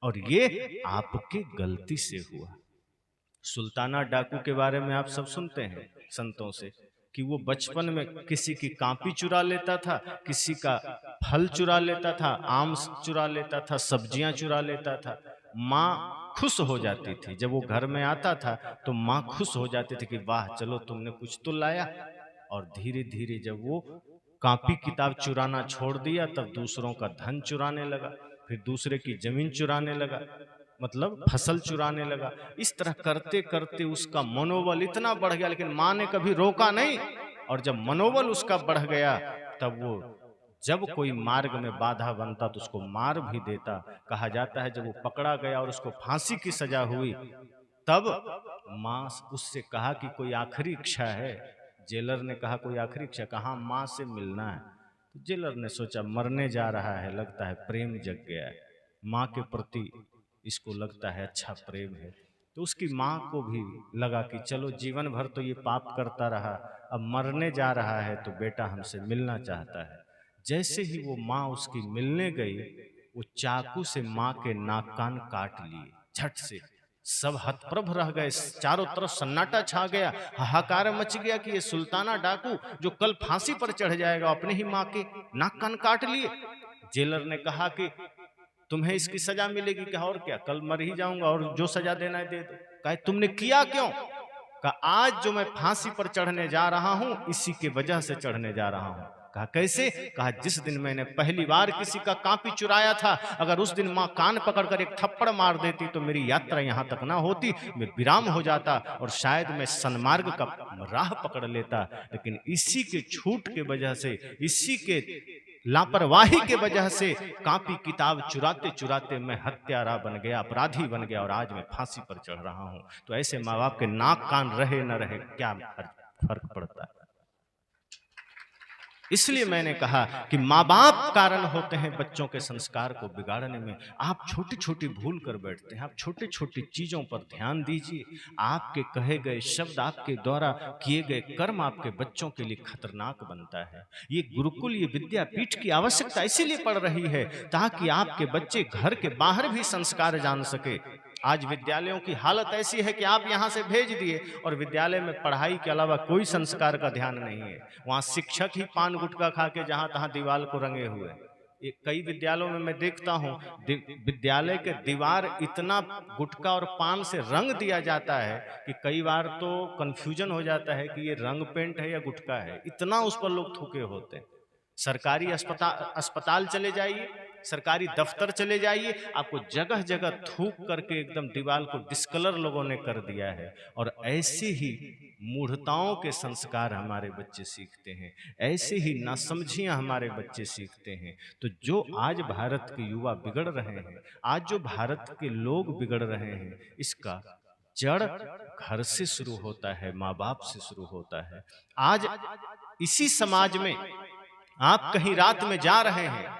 और ये आपके गलती से हुआ। सुल्ताना डाकू के बारे में आप सब सुनते हैं संतों से कि वो बचपन में किसी की कॉपी चुरा लेता था, किसी का फल चुरा लेता था, आम चुरा लेता था, सब्जियां चुरा लेता था। माँ खुश हो जाती थी जब वो घर में आता था, तो माँ खुश हो जाती थी कि वाह चलो तुमने कुछ तो लाया। और धीरे धीरे जब वो कॉपी किताब चुराना छोड़ दिया, तब दूसरों का धन चुराने लगा, फिर दूसरे की जमीन चुराने लगा, मतलब फसल चुराने लगा। इस तरह करते करते उसका मनोबल इतना बढ़ गया, लेकिन माँ ने कभी रोका नहीं। और जब मनोबल उसका बढ़ गया, तब वो जब कोई मार्ग में बाधा बनता तो उसको मार भी देता। कहा जाता है जब वो पकड़ा गया और उसको फांसी की सजा हुई, तब माँ उससे कहा कि कोई आखिरी इच्छा है। जेलर ने कहा कोई आखिरी इच्छा, कहा माँ से मिलना है। तो जेलर ने सोचा मरने जा रहा है, लगता है प्रेम जग गया है माँ के प्रति, इसको लगता है अच्छा प्रेम है। तो उसकी माँ को भी लगा कि चलो जीवन भर तो ये पाप करता रहा, अब मरने जा रहा है तो बेटा हमसे मिलना चाहता है। जैसे ही वो माँ उसकी मिलने गई, वो चाकू से माँ के नाक कान काट लिए झट से। सब हतप्रभ रह गए, चारों तरफ सन्नाटा छा गया, हाहाकार मच गया कि ये सुल्ताना डाकू जो कल फांसी पर चढ़ जाएगा, अपने ही माँ के नाक कान काट लिए। जेलर ने कहा कि तुम्हें इसकी सजा मिलेगी क्या, और क्या, कल मर ही जाऊंगा और जो सजा देना है दे दो। कहा तुमने किया क्यों? कहा आज जो मैं फांसी पर चढ़ने जा रहा हूं, इसी के वजह से चढ़ने जा रहा हूं। कहा कैसे? कहा जिस दिन मैंने पहली बार किसी का कॉपी चुराया था, अगर उस दिन माँ कान पकड़कर एक थप्पड़ मार देती तो मेरी यात्रा यहाँ तक ना होती, मैं विराम हो जाता और शायद मैं सन्मार्ग का राह पकड़ लेता। लेकिन इसी के छूट के वजह से, इसी के लापरवाही के वजह से कॉपी किताब चुराते चुराते मैं हत्यारा बन गया, अपराधी बन गया, और आज मैं फांसी पर चढ़ रहा हूं। तो ऐसे माँ बाप के नाक कान रहे न रहे क्या फर्क पड़ता है। इसलिए मैंने कहा कि माँ बाप कारण होते हैं बच्चों के संस्कार को बिगाड़ने में। आप छोटी छोटी भूल कर बैठते हैं, आप छोटी छोटी चीजों पर ध्यान दीजिए। आपके कहे गए शब्द, आपके द्वारा किए गए कर्म आपके बच्चों के लिए खतरनाक बनता है। ये गुरुकुल, ये विद्यापीठ की आवश्यकता इसीलिए पड़ रही है ताकि आपके बच्चे घर के बाहर भी संस्कार जान सके। आज विद्यालयों की हालत ऐसी है कि आप यहाँ से भेज दिए और विद्यालय में पढ़ाई के अलावा कोई संस्कार का ध्यान नहीं है। वहाँ शिक्षक ही पान गुटखा खा के जहाँ तहाँ दीवार को रंगे हुए। कई विद्यालयों में मैं देखता हूँ विद्यालय के दीवार इतना गुटखा और पान से रंग दिया जाता है कि कई बार तो कंफ्यूजन हो जाता है कि ये रंग पेंट है या गुटखा है, इतना उस पर लोग थूके होते हैं। सरकारी अस्पताल चले जाइए, सरकारी दफ्तर चले जाइए, आपको जगह जगह थूक करके एकदम दीवार को डिस्कलर लोगों ने कर दिया है। और ऐसे ही मूढ़ताओं के संस्कार हमारे बच्चे सीखते हैं, ऐसे ही नासमझियां हमारे बच्चे सीखते हैं। तो जो आज भारत के युवा बिगड़ रहे हैं, आज जो भारत के लोग बिगड़ रहे हैं, इसका जड़ घर से शुरू होता है, माँ बाप से शुरू होता है। आज इसी समाज में आप कहीं रात में जा रहे हैं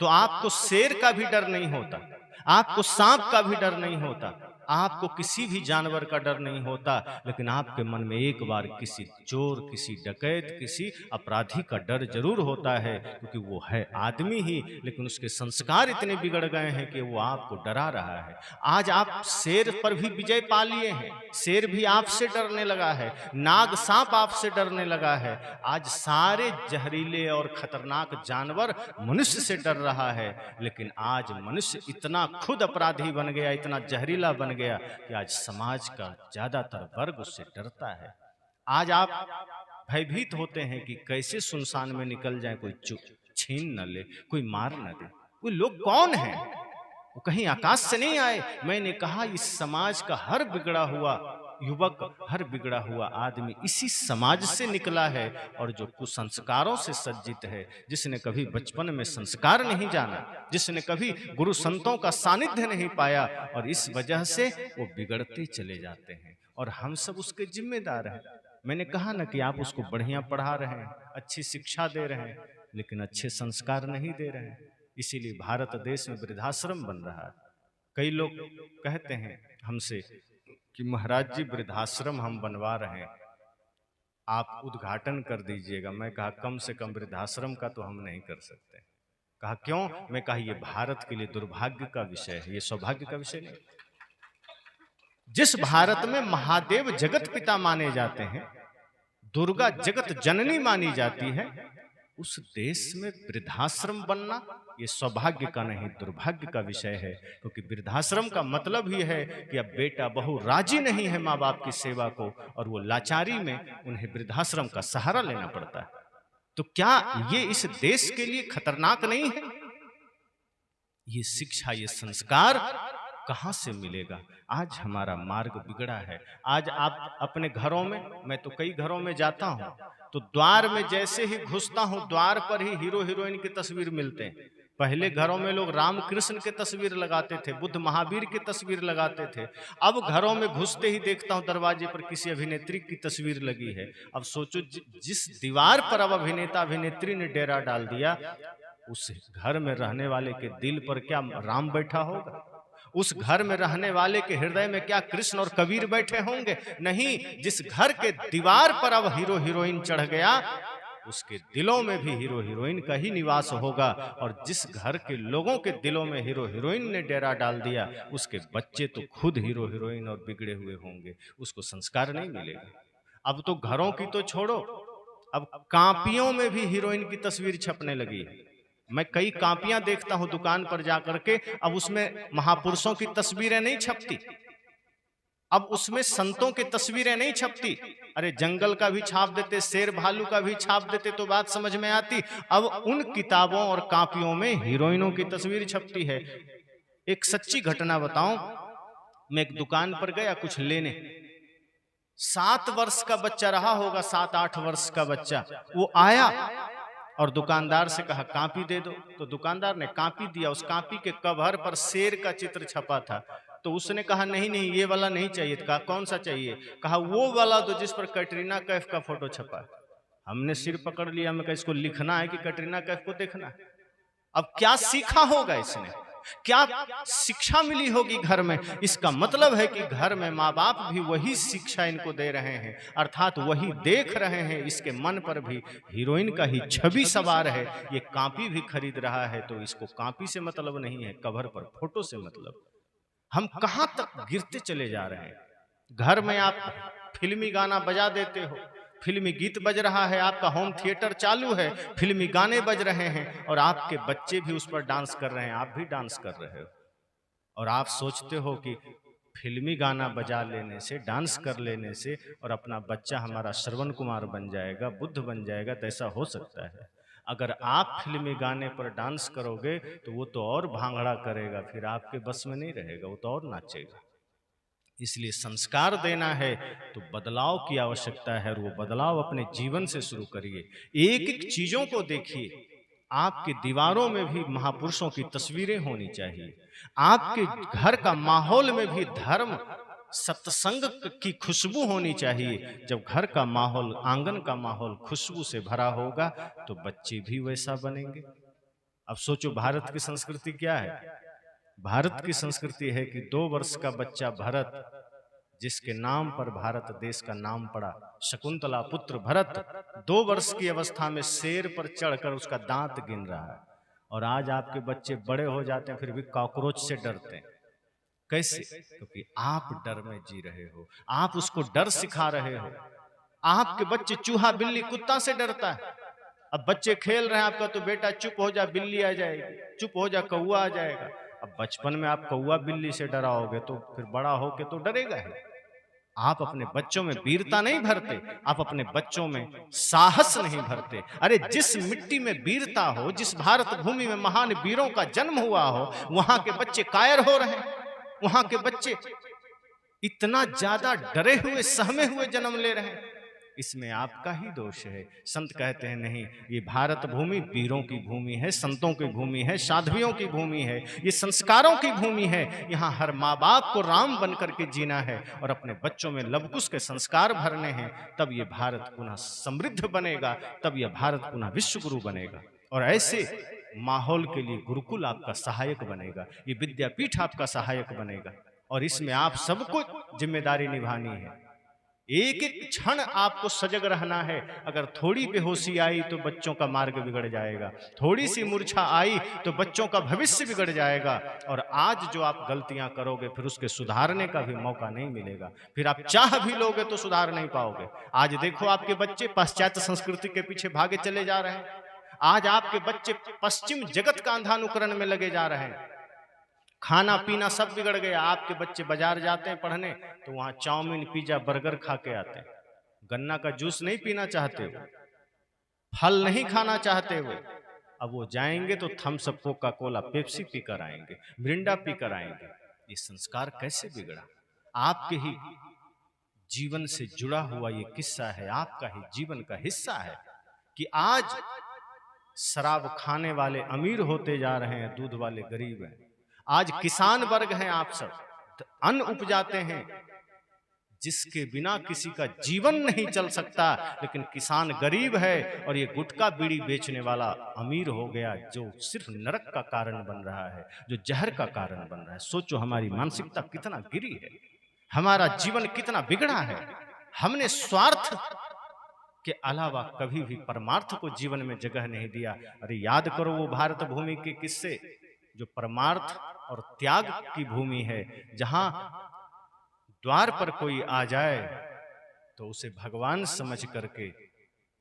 तो आपको शेर का भी डर नहीं होता, आपको सांप का भी डर नहीं होता, आपको किसी भी जानवर का डर नहीं होता। लेकिन आपके मन में एक बार किसी चोर, किसी डकैत, किसी अपराधी का डर जरूर होता है, क्योंकि वो है आदमी ही, लेकिन उसके संस्कार इतने बिगड़ गए हैं कि वो आपको डरा रहा है। आज आप शेर पर भी विजय पा लिए हैं, शेर भी आपसे डरने लगा है, नाग सांप आपसे डरने लगा है। आज सारे जहरीले और खतरनाक जानवर मनुष्य से डर रहा है, लेकिन आज मनुष्य इतना खुद अपराधी बन गया, इतना जहरीला बन गया कि आज समाज का ज्यादातर वर्ग उससे डरता है। आज आप भयभीत होते हैं कि कैसे सुनसान में निकल जाए, कोई छीन न ले, कोई मार न दे। वो लोग कौन हैं? वो कहीं आकाश से नहीं आए। मैंने कहा इस समाज का हर बिगड़ा हुआ युवक, हर बिगड़ा हुआ आदमी इसी समाज से निकला है और जो कुसंस्कारों से सज्जित है, जिसने कभी बचपन में संस्कार नहीं जाना, जिसने कभी गुरु संतों का सानिध्य नहीं पाया, और इस वजह से वो बिगड़ते चले जाते हैं और हम सब उसके जिम्मेदार हैं। मैंने कहा ना कि आप उसको बढ़िया पढ़ा रहे हैं, अच्छी शिक्षा दे रहे हैं, लेकिन अच्छे संस्कार नहीं दे रहे हैं। इसीलिए भारत देश में वृद्धाश्रम बन रहा है। कई लोग कहते हैं हमसे कि महाराज जी वृद्धाश्रम हम बनवा रहे हैं, आप उद्घाटन कर दीजिएगा। मैं कहा कम से कम वृद्धाश्रम का तो हम नहीं कर सकते। कहा क्यों? मैं कहा ये भारत के लिए दुर्भाग्य का विषय है, ये सौभाग्य का विषय नहीं। जिस भारत में महादेव जगत पिता माने जाते हैं, दुर्गा जगत जननी मानी जाती है, उस देश में वृद्धाश्रम बनना ये सौभाग्य का नहीं दुर्भाग्य का विषय है। क्योंकि वृद्धाश्रम का मतलब ही है कि अब बेटा बहू राजी नहीं है माँ बाप की सेवा को, और वो लाचारी में उन्हें वृद्धाश्रम का सहारा लेना पड़ता है। तो क्या ये इस देश के लिए खतरनाक नहीं है? ये शिक्षा, ये संस्कार कहां से मिलेगा? आज हमारा मार्ग बिगड़ा है। आज आप अपने घरों में, मैं तो कई घरों में जाता हूं, तो द्वार में जैसे ही घुसता हूं, द्वार पर ही हीरो हीरोइन की तस्वीर मिलते हैं। पहले घरों में लोग राम कृष्ण के तस्वीर लगाते थे, बुद्ध महावीर की तस्वीर लगाते थे। अब घरों में घुसते ही देखता हूं दरवाजे पर किसी अभिनेत्री की तस्वीर लगी है। अब सोचो जिस दीवार पर अब अभिनेता अभिनेत्री ने डेरा डाल दिया, उस घर में रहने वाले के दिल पर क्या राम बैठा होगा? उस घर में रहने वाले के हृदय में क्या कृष्ण और कबीर बैठे होंगे? नहीं। जिस घर के दीवार पर अब हीरो हीरोइन चढ़ गया, उसके दिलों में भी हीरो हीरोइन का ही निवास होगा। और जिस घर के लोगों के दिलों में हीरो हीरोइन ने डेरा डाल दिया, उसके बच्चे तो खुद हीरो हीरोइन और बिगड़े हुए होंगे, उसको संस्कार नहीं मिलेगा। अब तो घरों की तो छोड़ो, अब कापियों में भी हीरोइन की तस्वीर छपने लगी है। मैं कई कापियां देखता हूं दुकान पर जाकर के, अब उसमें महापुरुषों की तस्वीरें नहीं छपती, अब उसमें संतों की तस्वीरें नहीं छपती। अरे जंगल का भी छाप देते, शेर भालू का भी छाप देते तो बात समझ में आती। अब उन किताबों और कापियों में हीरोइनों की तस्वीर छपती है। एक सच्ची घटना बताऊं, मैं एक दुकान पर गया कुछ लेने, 7 वर्ष का बच्चा रहा होगा, 7-8 वर्ष का बच्चा, वो आया और दुकानदार से कहा कापी दे दो। तो दुकानदार ने कापी दिया, उस कापी के कवर पर शेर का चित्र छपा था। तो उसने कहा नहीं नहीं ये वाला नहीं चाहिए। कहा कौन सा चाहिए? कहा वो वाला दो जिस पर कैटरीना कैफ का फोटो छपा है। हमने सिर पकड़ लिया, मैं कहा इसको लिखना है कि कैटरीना कैफ को देखना है? अब क्या सीखा होगा इसने, क्या शिक्षा मिली होगी घर में? इसका मतलब है कि घर में माँ बाप भी वही शिक्षा इनको दे रहे हैं, अर्थात वही देख रहे हैं। इसके मन पर भी हीरोइन का ही छवि सवार है। ये कॉपी भी खरीद रहा है तो इसको कॉपी से मतलब नहीं है, कवर पर फोटो से मतलब। हम कहां तक गिरते चले जा रहे हैं? घर में आप फिल्मी गाना बजा देते हो, फिल्मी गीत बज रहा है, आपका होम थिएटर चालू है, फिल्मी गाने बज रहे हैं और आपके बच्चे भी उस पर डांस कर रहे हैं, आप भी डांस कर रहे हो। और आप सोचते हो कि फिल्मी गाना बजा लेने से, डांस कर लेने से और अपना बच्चा हमारा श्रवण कुमार बन जाएगा, बुद्ध बन जाएगा, तो ऐसा हो सकता है? अगर आप फिल्मी गाने पर डांस करोगे तो वो तो और भांगड़ा करेगा, फिर आपके बस में नहीं रहेगा, वो तो और नाचेगा। इसलिए संस्कार देना है तो बदलाव की आवश्यकता है, और वो बदलाव अपने जीवन से शुरू करिए। एक एक चीजों को देखिए। आपकी दीवारों में भी महापुरुषों की तस्वीरें होनी चाहिए। आपके घर का माहौल में भी धर्म सत्संग की खुशबू होनी चाहिए। जब घर का माहौल, आंगन का माहौल खुशबू से भरा होगा तो बच्चे भी वैसा बनेंगे। अब सोचो भारत की संस्कृति क्या है? भारत की संस्कृति है कि 2 वर्ष का बच्चा भरत, जिसके नाम पर भारत देश का नाम पड़ा, शकुंतला पुत्र भरत, 2 वर्ष की अवस्था में शेर पर चढ़कर उसका दांत गिन रहा है। और आज आपके बच्चे बड़े हो जाते हैं फिर भी कॉकरोच से डरते हैं। कैसे? क्योंकि आप डर में जी रहे हो, आप उसको डर सिखा रहे हो। आपके बच्चे चूहा बिल्ली कुत्ता से डरता है। अब बच्चे खेल रहे हैं, आपका तो बेटा चुप हो जा बिल्ली आ जाएगी, चुप हो जा कौआ आ जाएगा। अब बचपन में आप कौआ बिल्ली से डराओगे तो फिर बड़ा होके तो डरेगा ही। आप अपने बच्चों में वीरता नहीं भरते, आप अपने बच्चों में साहस नहीं भरते। अरे जिस मिट्टी में वीरता हो, जिस भारत भूमि में महान वीरों का जन्म हुआ हो, वहां के बच्चे कायर हो रहे हैं, वहां के बच्चे इतना ज्यादा डरे हुए सहमे हुए जन्म ले रहे हैं, इसमें आपका ही दोष है। संत कहते हैं नहीं, ये भारत भूमि वीरों की भूमि है, संतों की भूमि है, साध्वियों की भूमि है, ये संस्कारों की भूमि है। यहाँ हर माँ बाप को राम बन करके जीना है और अपने बच्चों में लवकुश के संस्कार भरने हैं, तब ये भारत पुनः समृद्ध बनेगा, तब यह भारत पुनः विश्व गुरु बनेगा। और ऐसे माहौल के लिए गुरुकुल आपका सहायक बनेगा, ये विद्यापीठ आपका सहायक बनेगा, और इसमें आप सबको जिम्मेदारी निभानी है। एक एक क्षण आपको सजग रहना है। अगर थोड़ी बेहोशी आई तो बच्चों का मार्ग बिगड़ जाएगा, थोड़ी सी मूर्छा आई तो बच्चों का भविष्य बिगड़ जाएगा, और आज जो आप गलतियां करोगे फिर उसके सुधारने का भी मौका नहीं मिलेगा, फिर आप चाह भी लोगे तो सुधार नहीं पाओगे। आज देखो आपके बच्चे पाश्चात्य संस्कृति के पीछे भागे चले जा रहे हैं, आज आपके बच्चे पश्चिम जगत का अंधानुकरण में लगे जा रहे हैं, खाना पीना सब बिगड़ गया। आपके बच्चे बाजार जाते हैं पढ़ने तो वहां चाउमीन पिज्जा बर्गर खा के आते हैं, गन्ना का जूस नहीं पीना चाहते वो, फल नहीं खाना चाहते वो, अब वो जाएंगे तो Thums Up Coca Cola Pepsi पीकर आएंगे, मिरिंडा पीकर आएंगे। ये संस्कार कैसे बिगड़ा? आपके ही जीवन से जुड़ा हुआ ये किस्सा है, आपका ही जीवन का हिस्सा है कि आज शराब खाने वाले अमीर होते जा रहे हैं, दूध वाले गरीब हैं। आज किसान वर्ग हैं, आप सब अन्न उपजाते हैं जिसके बिना किसी का जीवन नहीं चल सकता, लेकिन किसान गरीब है और ये गुटखा बीड़ी बेचने वाला अमीर हो गया, जो सिर्फ नरक का कारण बन रहा है, जो जहर का कारण बन रहा है। सोचो हमारी मानसिकता कितना गिरी है, हमारा जीवन कितना बिगड़ा है। हमने स्वार्थ के अलावा कभी भी परमार्थ को जीवन में जगह नहीं दिया। अरे याद करो वो भारत भूमि के किस्से, जो परमार्थ और त्याग की भूमि है, जहां द्वार पर कोई आ जाए तो उसे भगवान समझ करके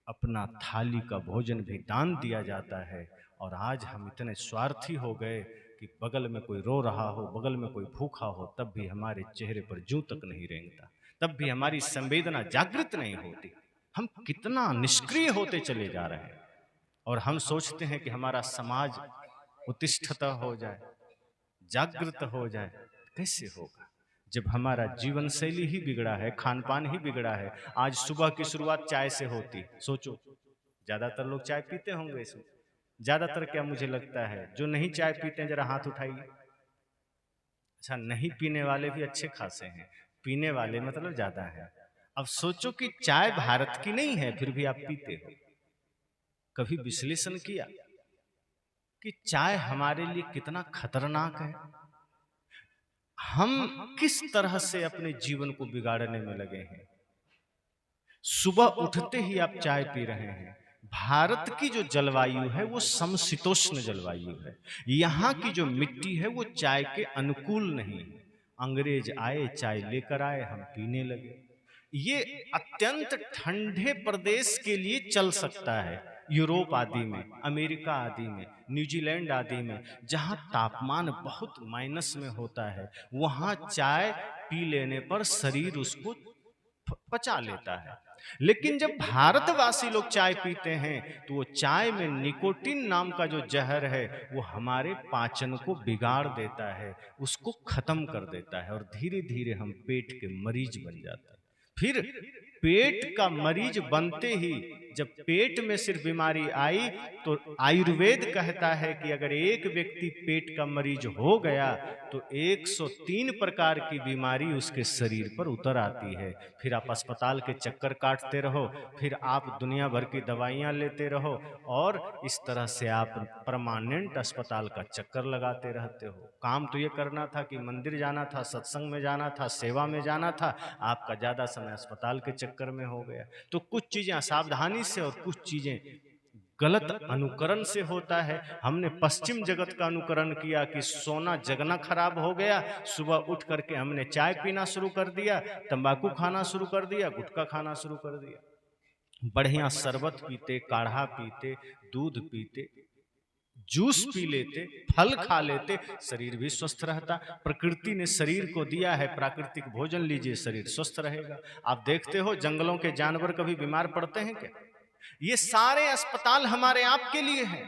अपना थाली का भोजन भी दान दिया जाता है। और आज हम इतने स्वार्थी हो गए कि बगल में कोई रो रहा हो, बगल में कोई भूखा हो, तब भी हमारे चेहरे पर जूं तक नहीं रेंगता, तब भी हमारी संवेदना जागृत नहीं होती। हम कितना निष्क्रिय होते चले जा रहे हैं, और हम सोचते हैं कि हमारा समाज उत्तिष्ठता हो जाए, जागृत हो जाए। कैसे होगा जब हमारा जीवन शैली ही बिगड़ा है, खान पान ही बिगड़ा है। आज सुबह की शुरुआत चाय से होती, सोचो ज्यादातर लोग चाय पीते होंगे इसमें, ज्यादातर क्या मुझे लगता है जो नहीं चाय पीते हैं जरा हाथ उठाइए। अच्छा, नहीं पीने वाले भी अच्छे खासे हैं, पीने वाले मतलब ज्यादा है। अब सोचो कि चाय भारत की नहीं है फिर भी आप पीते हो। कभी विश्लेषण किया कि चाय हमारे लिए कितना खतरनाक है? हम किस तरह से अपने जीवन को बिगाड़ने में लगे हैं। सुबह उठते ही आप चाय पी रहे हैं। भारत की जो जलवायु है वो समशीतोष्ण जलवायु है, यहाँ की जो मिट्टी है वो चाय के अनुकूल नहीं है। अंग्रेज आए, चाय लेकर आए, हम पीने लगे। ये अत्यंत ठंडे प्रदेश के लिए चल सकता है, यूरोप आदि में, अमेरिका आदि में, न्यूजीलैंड आदि में, जहां तापमान बहुत माइनस में होता है, वहां चाय पी लेने पर शरीर उसको पचा लेता है। लेकिन जब भारतवासी लोग चाय पीते हैं तो वो चाय में निकोटीन नाम का जो जहर है वो हमारे पाचन को बिगाड़ देता है, उसको खत्म कर देता है, और धीरे धीरे हम पेट के मरीज बन जाते हैं। फिर पेट का मरीज बनते ही जब पेट में सिर्फ बीमारी आई तो आयुर्वेद कहता है कि अगर एक व्यक्ति पेट का मरीज हो गया तो 103 प्रकार की बीमारी उसके शरीर पर उतर आती है। फिर आप अस्पताल के चक्कर काटते रहो, फिर आप दुनिया भर की दवाइयां लेते रहो, और इस तरह से आप परमानेंट अस्पताल का चक्कर लगाते रहते हो। काम तो ये करना था कि मंदिर जाना था, सत्संग में जाना था, सेवा में जाना था, आपका ज्यादा समय अस्पताल के चक्कर में हो गया। तो कुछ चीजें असावधानी से और कुछ चीजें गलत अनुकरण से होता है। हमने पश्चिम जगत का अनुकरण किया कि सोना जगना खराब हो गया, सुबह उठ करके हमने चाय पीना शुरू कर दिया, तंबाकू खाना शुरू कर दिया, गुटखा खाना शुरू कर दिया। बढ़िया शरबत पीते, काढ़ा पीते, दूध पीते, जूस पी लेते, फल खा लेते, शरीर भी स्वस्थ रहता। प्रकृति ने शरीर को दिया है, प्राकृतिक भोजन लीजिए, शरीर स्वस्थ रहेगा। आप देखते हो जंगलों के जानवर कभी बीमार पड़ते हैं क्या? ये सारे अस्पताल हमारे आपके लिए हैं।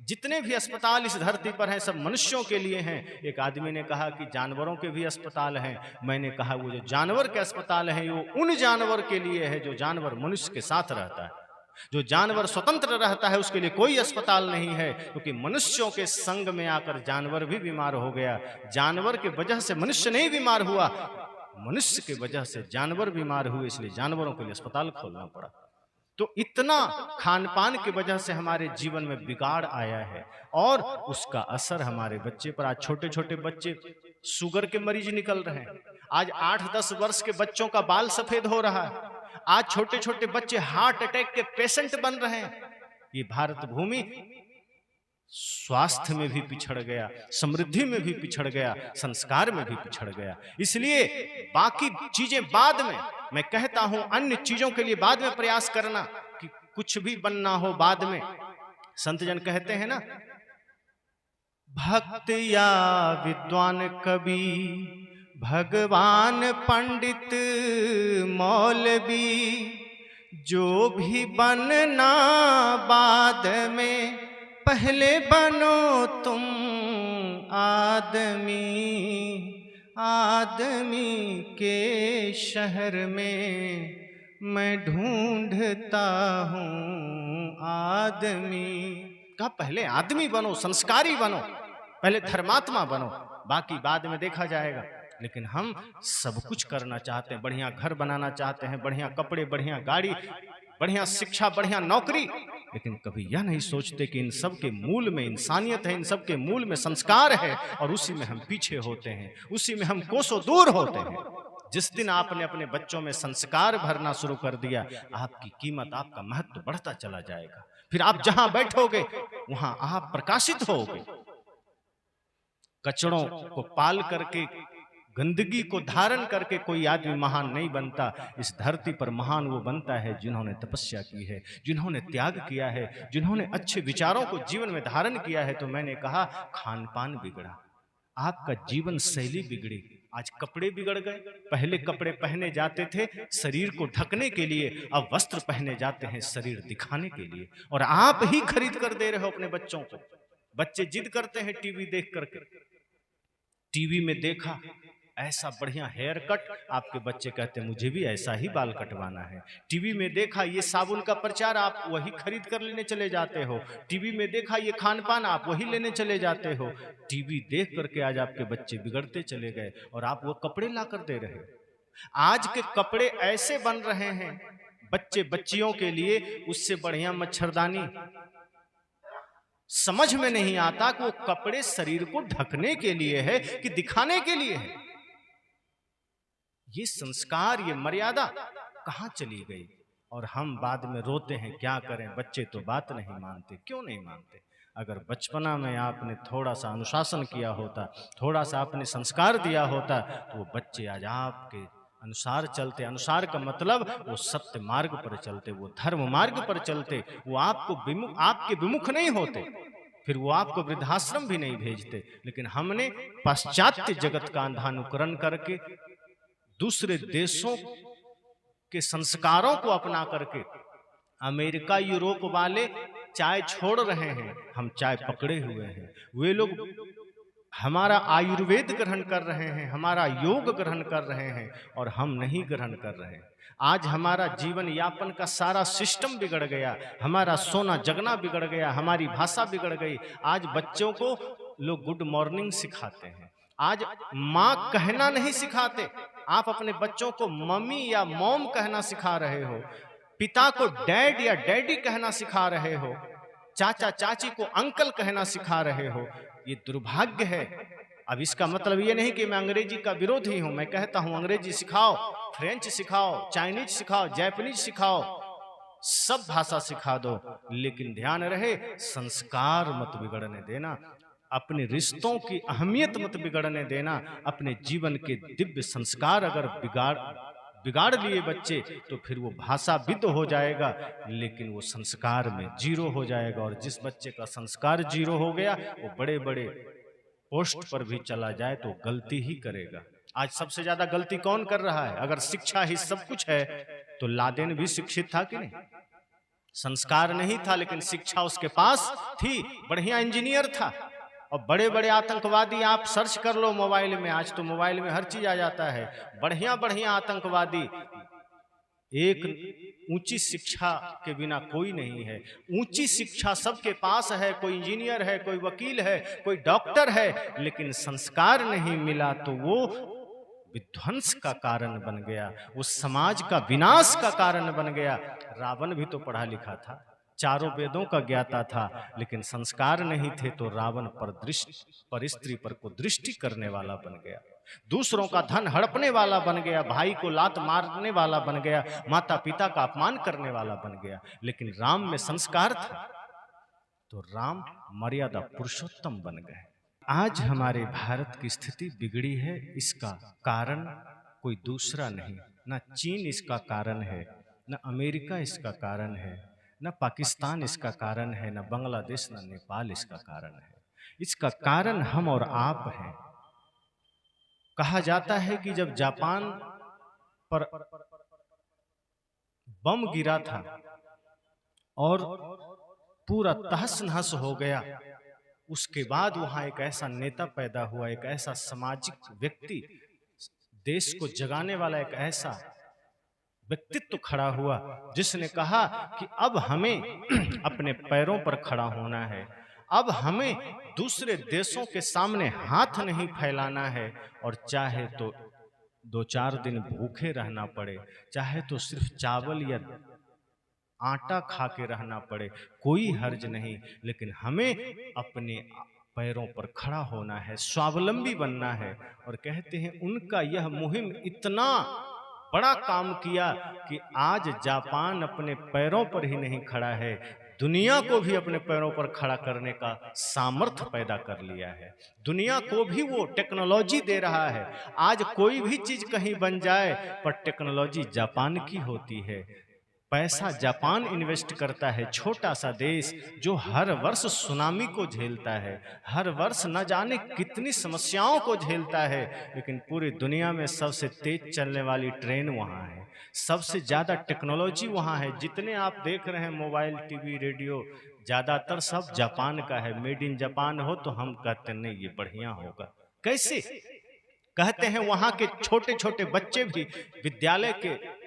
जितने भी अस्पताल इस धरती पर हैं सब मनुष्यों के लिए हैं। एक आदमी ने कहा कि जानवरों के भी अस्पताल हैं। मैंने कहा वो जो जानवर के अस्पताल हैं वो उन जानवर के लिए है जो जानवर मनुष्य के साथ रहता है। जो जानवर स्वतंत्र रहता है उसके लिए कोई अस्पताल नहीं है, क्योंकि मनुष्यों के संग में आकर जानवर भी बीमार हो गया। जानवर के वजह से मनुष्य नहीं बीमार हुआ, मनुष्य के वजह से जानवर बीमार हुए, इसलिए जानवरों के लिए अस्पताल खोलना पड़ा। तो इतना खान पान की वजह से हमारे जीवन में बिगाड़ आया है और उसका असर हमारे बच्चे पर। आज छोटे छोटे बच्चे शुगर के मरीज निकल रहे हैं। आज 8-10 वर्ष के बच्चों का बाल सफेद हो रहा है। आज छोटे छोटे बच्चे हार्ट अटैक के पेशेंट बन रहे हैं। ये भारत भूमि स्वास्थ्य में भी पिछड़ गया, समृद्धि में भी पिछड़ गया, संस्कार में भी पिछड़ गया। इसलिए बाकी चीजें बाद में, मैं कहता हूं अन्य चीजों के लिए बाद में प्रयास करना कि कुछ भी बनना हो बाद में। संत जन कहते हैं ना, भक्त या विद्वान कवि, भगवान पंडित मौलवी, जो भी बनना बाद में पहले बनो तुम आदमी। आदमी के शहर में मैं ढूंढता हूँ आदमी। कहा पहले आदमी बनो, संस्कारी बनो, पहले धर्मात्मा बनो, बाकी बाद में देखा जाएगा। लेकिन हम सब कुछ करना चाहते हैं, बढ़िया घर बनाना चाहते हैं, बढ़िया कपड़े, बढ़िया गाड़ी, बढ़िया शिक्षा, बढ़िया नौकरी, लेकिन कभी यह नहीं सोचते कि इन सब के मूल में इंसानियत है, इन सब के मूल में संस्कार है, और उसी में हम पीछे होते हैं, उसी में हम कोसों दूर होते हैं। जिस दिन आपने अपने बच्चों में संस्कार भरना शुरू कर दिया, आपकी कीमत, आपका महत्व बढ़ता चला जाएगा। फिर आप जहां बैठोगे वहां आप प्रकाशित होगे। कचड़ों को पाल करके, गंदगी को धारण करके कोई आदमी महान नहीं बनता। इस धरती पर महान वो बनता है जिन्होंने तपस्या की है, जिन्होंने त्याग किया है, जिन्होंने अच्छे विचारों को जीवन में धारण किया है। तो मैंने कहा खान पान बिगड़ा, आपका जीवन शैली बिगड़ी, आज कपड़े बिगड़ गए। पहले कपड़े पहने जाते थे शरीर को ढकने के लिए, अब वस्त्र पहने जाते हैं शरीर दिखाने के लिए, और आप ही खरीद कर दे रहे हो अपने बच्चों को। बच्चे जिद करते हैं टीवी देख करके, टीवी में देखा ऐसा बढ़िया हेयर कट, आपके बच्चे कहते हैं मुझे भी ऐसा ही बाल कटवाना है। टीवी में देखा ये साबुन का प्रचार, आप वही खरीद कर लेने चले जाते हो। टीवी में देखा ये खान पान, आप वही लेने चले जाते हो। टीवी देख करके आज आपके बच्चे बिगड़ते चले गए और आप वो कपड़े ला कर दे रहे हो। आज के कपड़े ऐसे बन रहे हैं बच्चे बच्चियों के लिए, उससे बढ़िया मच्छरदानी। समझ में नहीं आता कि वो कपड़े शरीर को ढकने के लिए है कि दिखाने के लिए है। ये संस्कार, ये मर्यादा कहां चली गई? और हम बाद में रोते हैं, क्या करें, बच्चे तो बात नहीं मानते। क्यों नहीं मानते? अगर बचपना में आपने थोड़ा सा अनुशासन किया होता, थोड़ा सा आपने संस्कार दिया होता, तो वो बच्चे आज आपके अनुसार चलते। अनुसार का मतलब वो सत्य मार्ग पर चलते, वो धर्म मार्ग पर चलते, वो आपके विमुख नहीं होते, फिर वो आपको वृद्धाश्रम भी नहीं भेजते। लेकिन हमने पाश्चात्य जगत का अंधानुकरण करके, दूसरे देशों के संस्कारों को अपना करके, अमेरिका यूरोप वाले चाय छोड़ रहे हैं, हम चाय पकड़े हुए हैं। वे लोग हमारा आयुर्वेद ग्रहण कर रहे हैं, हमारा योग ग्रहण कर रहे हैं, और हम नहीं ग्रहण कर रहे हैं। आज हमारा जीवन यापन का सारा सिस्टम बिगड़ गया, हमारा सोना जगना बिगड़ गया, हमारी भाषा बिगड़ गई। आज बच्चों को लोग गुड मॉर्निंग सिखाते हैं, आज माँ कहना नहीं सिखाते। आप अपने बच्चों को मम्मी या मॉम कहना सिखा रहे हो, पिता को डैड या डैडी कहना सिखा रहे हो, चाचा चाची को अंकल कहना सिखा रहे हो। ये दुर्भाग्य है। अब इसका मतलब ये नहीं कि मैं अंग्रेजी का विरोधी हूं। मैं कहता हूं अंग्रेजी सिखाओ, फ्रेंच सिखाओ, चाइनीज सिखाओ, जापानीज सिखाओ, सब भाषा सिखा दो, लेकिन ध्यान रहे संस्कार मत बिगड़ने देना, अपने रिश्तों की अहमियत मत बिगड़ने देना। अपने जीवन के दिव्य संस्कार अगर बिगाड़ लिए बच्चे, तो फिर वो भाषाविद हो जाएगा, लेकिन वो संस्कार में जीरो हो जाएगा। और जिस बच्चे का संस्कार जीरो हो गया, वो बड़े बड़े पोस्ट पर भी चला जाए तो गलती ही करेगा। आज सबसे ज्यादा गलती कौन कर रहा है? अगर शिक्षा ही सब कुछ है तो लादेन भी शिक्षित था कि नहीं? संस्कार नहीं था लेकिन शिक्षा उसके पास थी, बढ़िया इंजीनियर था। और बड़े बड़े आतंकवादी आप सर्च कर लो मोबाइल में, आज तो मोबाइल में हर चीज आ जाता है, बढ़िया बढ़िया आतंकवादी। एक ऊंची शिक्षा के बिना कोई नहीं है। ऊंची शिक्षा सबके पास है, कोई इंजीनियर है, कोई वकील है, कोई डॉक्टर है, लेकिन संस्कार नहीं मिला तो वो विध्वंस का कारण बन गया, उस समाज का विनाश का कारण बन गया। रावण भी तो पढ़ा लिखा था, चारों वेदों का ज्ञाता था, लेकिन संस्कार नहीं थे तो रावण पर स्त्री पर को दृष्टि करने वाला बन गया, दूसरों का धन हड़पने वाला बन गया, भाई को लात मारने वाला बन गया, माता पिता का अपमान करने वाला बन गया। लेकिन राम में संस्कार था तो राम मर्यादा पुरुषोत्तम बन गए। आज हमारे भारत की स्थिति बिगड़ी है, इसका कारण कोई दूसरा नहीं, न चीन इसका कारण है, न अमेरिका इसका कारण है, न पाकिस्तान इसका कारण है, न बांग्लादेश, न नेपाल इसका कारण है। इसका कारण हम और आप हैं। कहा जाता है कि जब जापान पर बम गिरा था और पूरा तहस नहस हो गया, उसके बाद वहां एक ऐसा नेता पैदा हुआ, एक ऐसा सामाजिक व्यक्ति, देश को जगाने वाला एक ऐसा व्यक्तित्व खड़ा हुआ जिसने कहा कि अब हमें अपने पैरों पर खड़ा होना है, अब हमें दूसरे देशों के सामने हाथ नहीं फैलाना है, और चाहे तो 2-4 दिन भूखे रहना पड़े, चाहे तो सिर्फ चावल या आटा खा के रहना पड़े, कोई हर्ज नहीं, लेकिन हमें अपने पैरों पर खड़ा होना है, स्वावलंबी बनना है। और कहते हैं उनका यह मुहिम इतना बड़ा काम किया कि आज जापान अपने पैरों पर ही नहीं खड़ा है, दुनिया को भी अपने पैरों पर खड़ा करने का सामर्थ्य पैदा कर लिया है। दुनिया को भी वो टेक्नोलॉजी दे रहा है। आज कोई भी चीज कहीं बन जाए पर टेक्नोलॉजी जापान की होती है, पैसा जापान इन्वेस्ट करता है। छोटा सा देश जो हर वर्ष सुनामी को झेलता है, हर वर्ष न जाने कितनी समस्याओं को झेलता है, लेकिन पूरी दुनिया में सबसे तेज चलने वाली ट्रेन वहां है, सबसे ज्यादा टेक्नोलॉजी वहां है। जितने आप देख रहे हैं मोबाइल, टीवी, रेडियो, ज्यादातर सब जापान का है, मेड इन जापान हो, तो हम कहते नहीं ये बढ़िया होगा। कैसे कहते हैं वहां के छोटे छोटे बच्चे भी विद्यालय के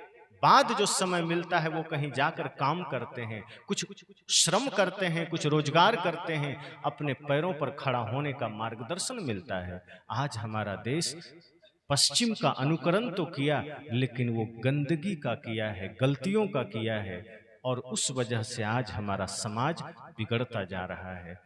बाद जो समय मिलता है वो कहीं जाकर काम करते हैं, कुछ श्रम करते हैं, कुछ रोजगार करते हैं, अपने पैरों पर खड़ा होने का मार्गदर्शन मिलता है। आज हमारा देश पश्चिम का अनुकरण तो किया, लेकिन वो गंदगी का किया है, गलतियों का किया है, और उस वजह से आज हमारा समाज बिगड़ता जा रहा है,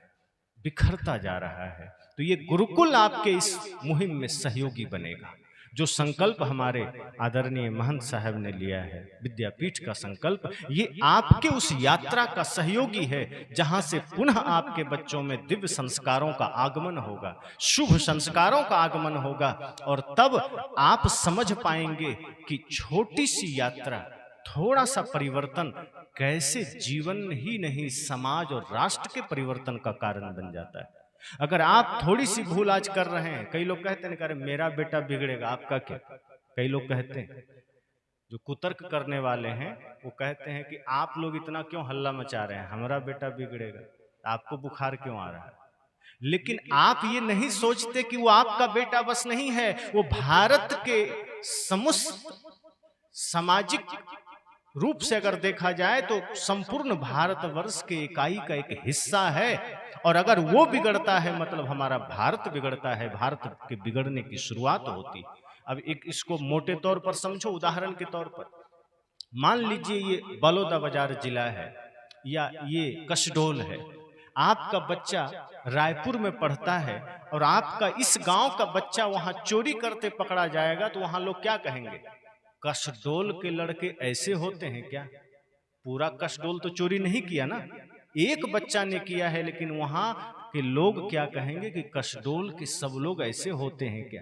बिखरता जा रहा है। तो ये गुरुकुल आपके इस मुहिम में सहयोगी बनेगा। जो संकल्प हमारे आदरणीय महंत साहब ने लिया है, विद्यापीठ का संकल्प, ये आपके उस यात्रा का सहयोगी है जहां से पुनः आपके बच्चों में दिव्य संस्कारों का आगमन होगा, शुभ संस्कारों का आगमन होगा, और तब आप समझ पाएंगे कि छोटी सी यात्रा, थोड़ा सा परिवर्तन कैसे जीवन ही नहीं समाज और राष्ट्र के परिवर्तन का कारण बन जाता है। अगर आप थोड़ी सी भूल आज कर रहे हैं, कई लोग कहते हैं मेरा बेटा बिगड़ेगा, आपका क्या? कई लोग कहते हैं, जो कुतर्क करने वाले हैं वो कहते हैं कि आप लोग इतना क्यों हल्ला मचा रहे हैं, हमारा बेटा बिगड़ेगा, आपको बुखार क्यों आ रहा है? लेकिन आप ये नहीं सोचते कि वो आपका बेटा बस नहीं है, वो भारत के समस्त सामाजिक रूप से अगर देखा जाए तो संपूर्ण भारतवर्ष के इकाई का एक हिस्सा है, और अगर वो बिगड़ता है मतलब हमारा भारत बिगड़ता है, भारत के बिगड़ने की शुरुआत होती। अब एक इसको मोटे तौर पर समझो, उदाहरण के तौर पर मान लीजिए ये बलौदा बाजार जिला है या ये कसडोल है, आपका बच्चा रायपुर में पढ़ता है और आपका इस गांव का बच्चा वहां चोरी करते पकड़ा जाएगा, तो वहां लोग क्या कहेंगे? कसडोल के लड़के ऐसे होते हैं क्या? पूरा कसडोल तो चोरी नहीं किया ना, एक बच्चा ने किया है, लेकिन वहां के लोग क्या कहेंगे कि कसडोल के सब लोग ऐसे होते हैं क्या?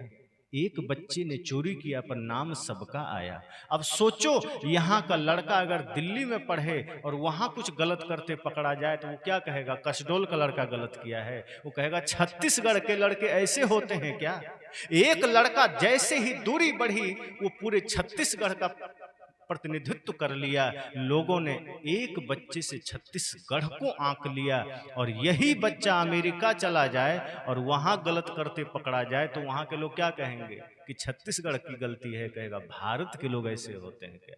एक बच्चे ने चोरी किया पर नाम सबका आया। अब सोचो यहाँ का लड़का अगर दिल्ली में पढ़े और वहां कुछ गलत करते पकड़ा जाए तो वो क्या कहेगा? कसडोल का लड़का गलत किया है। वो कहेगा छत्तीसगढ़ के लड़के ऐसे होते हैं क्या? एक लड़का जैसे ही दूरी बढ़ी वो पूरे छत्तीसगढ़ का प्रतिनिधित्व कर लिया। लोगों ने एक बच्चे से छत्तीसगढ़ को आंक लिया, और यही बच्चा अमेरिका चला जाए और वहां गलत करते पकड़ा जाए तो वहां के लोग क्या कहेंगे कि छत्तीसगढ़ की गलती है, कहेगा भारत के लोग ऐसे होते हैं क्या।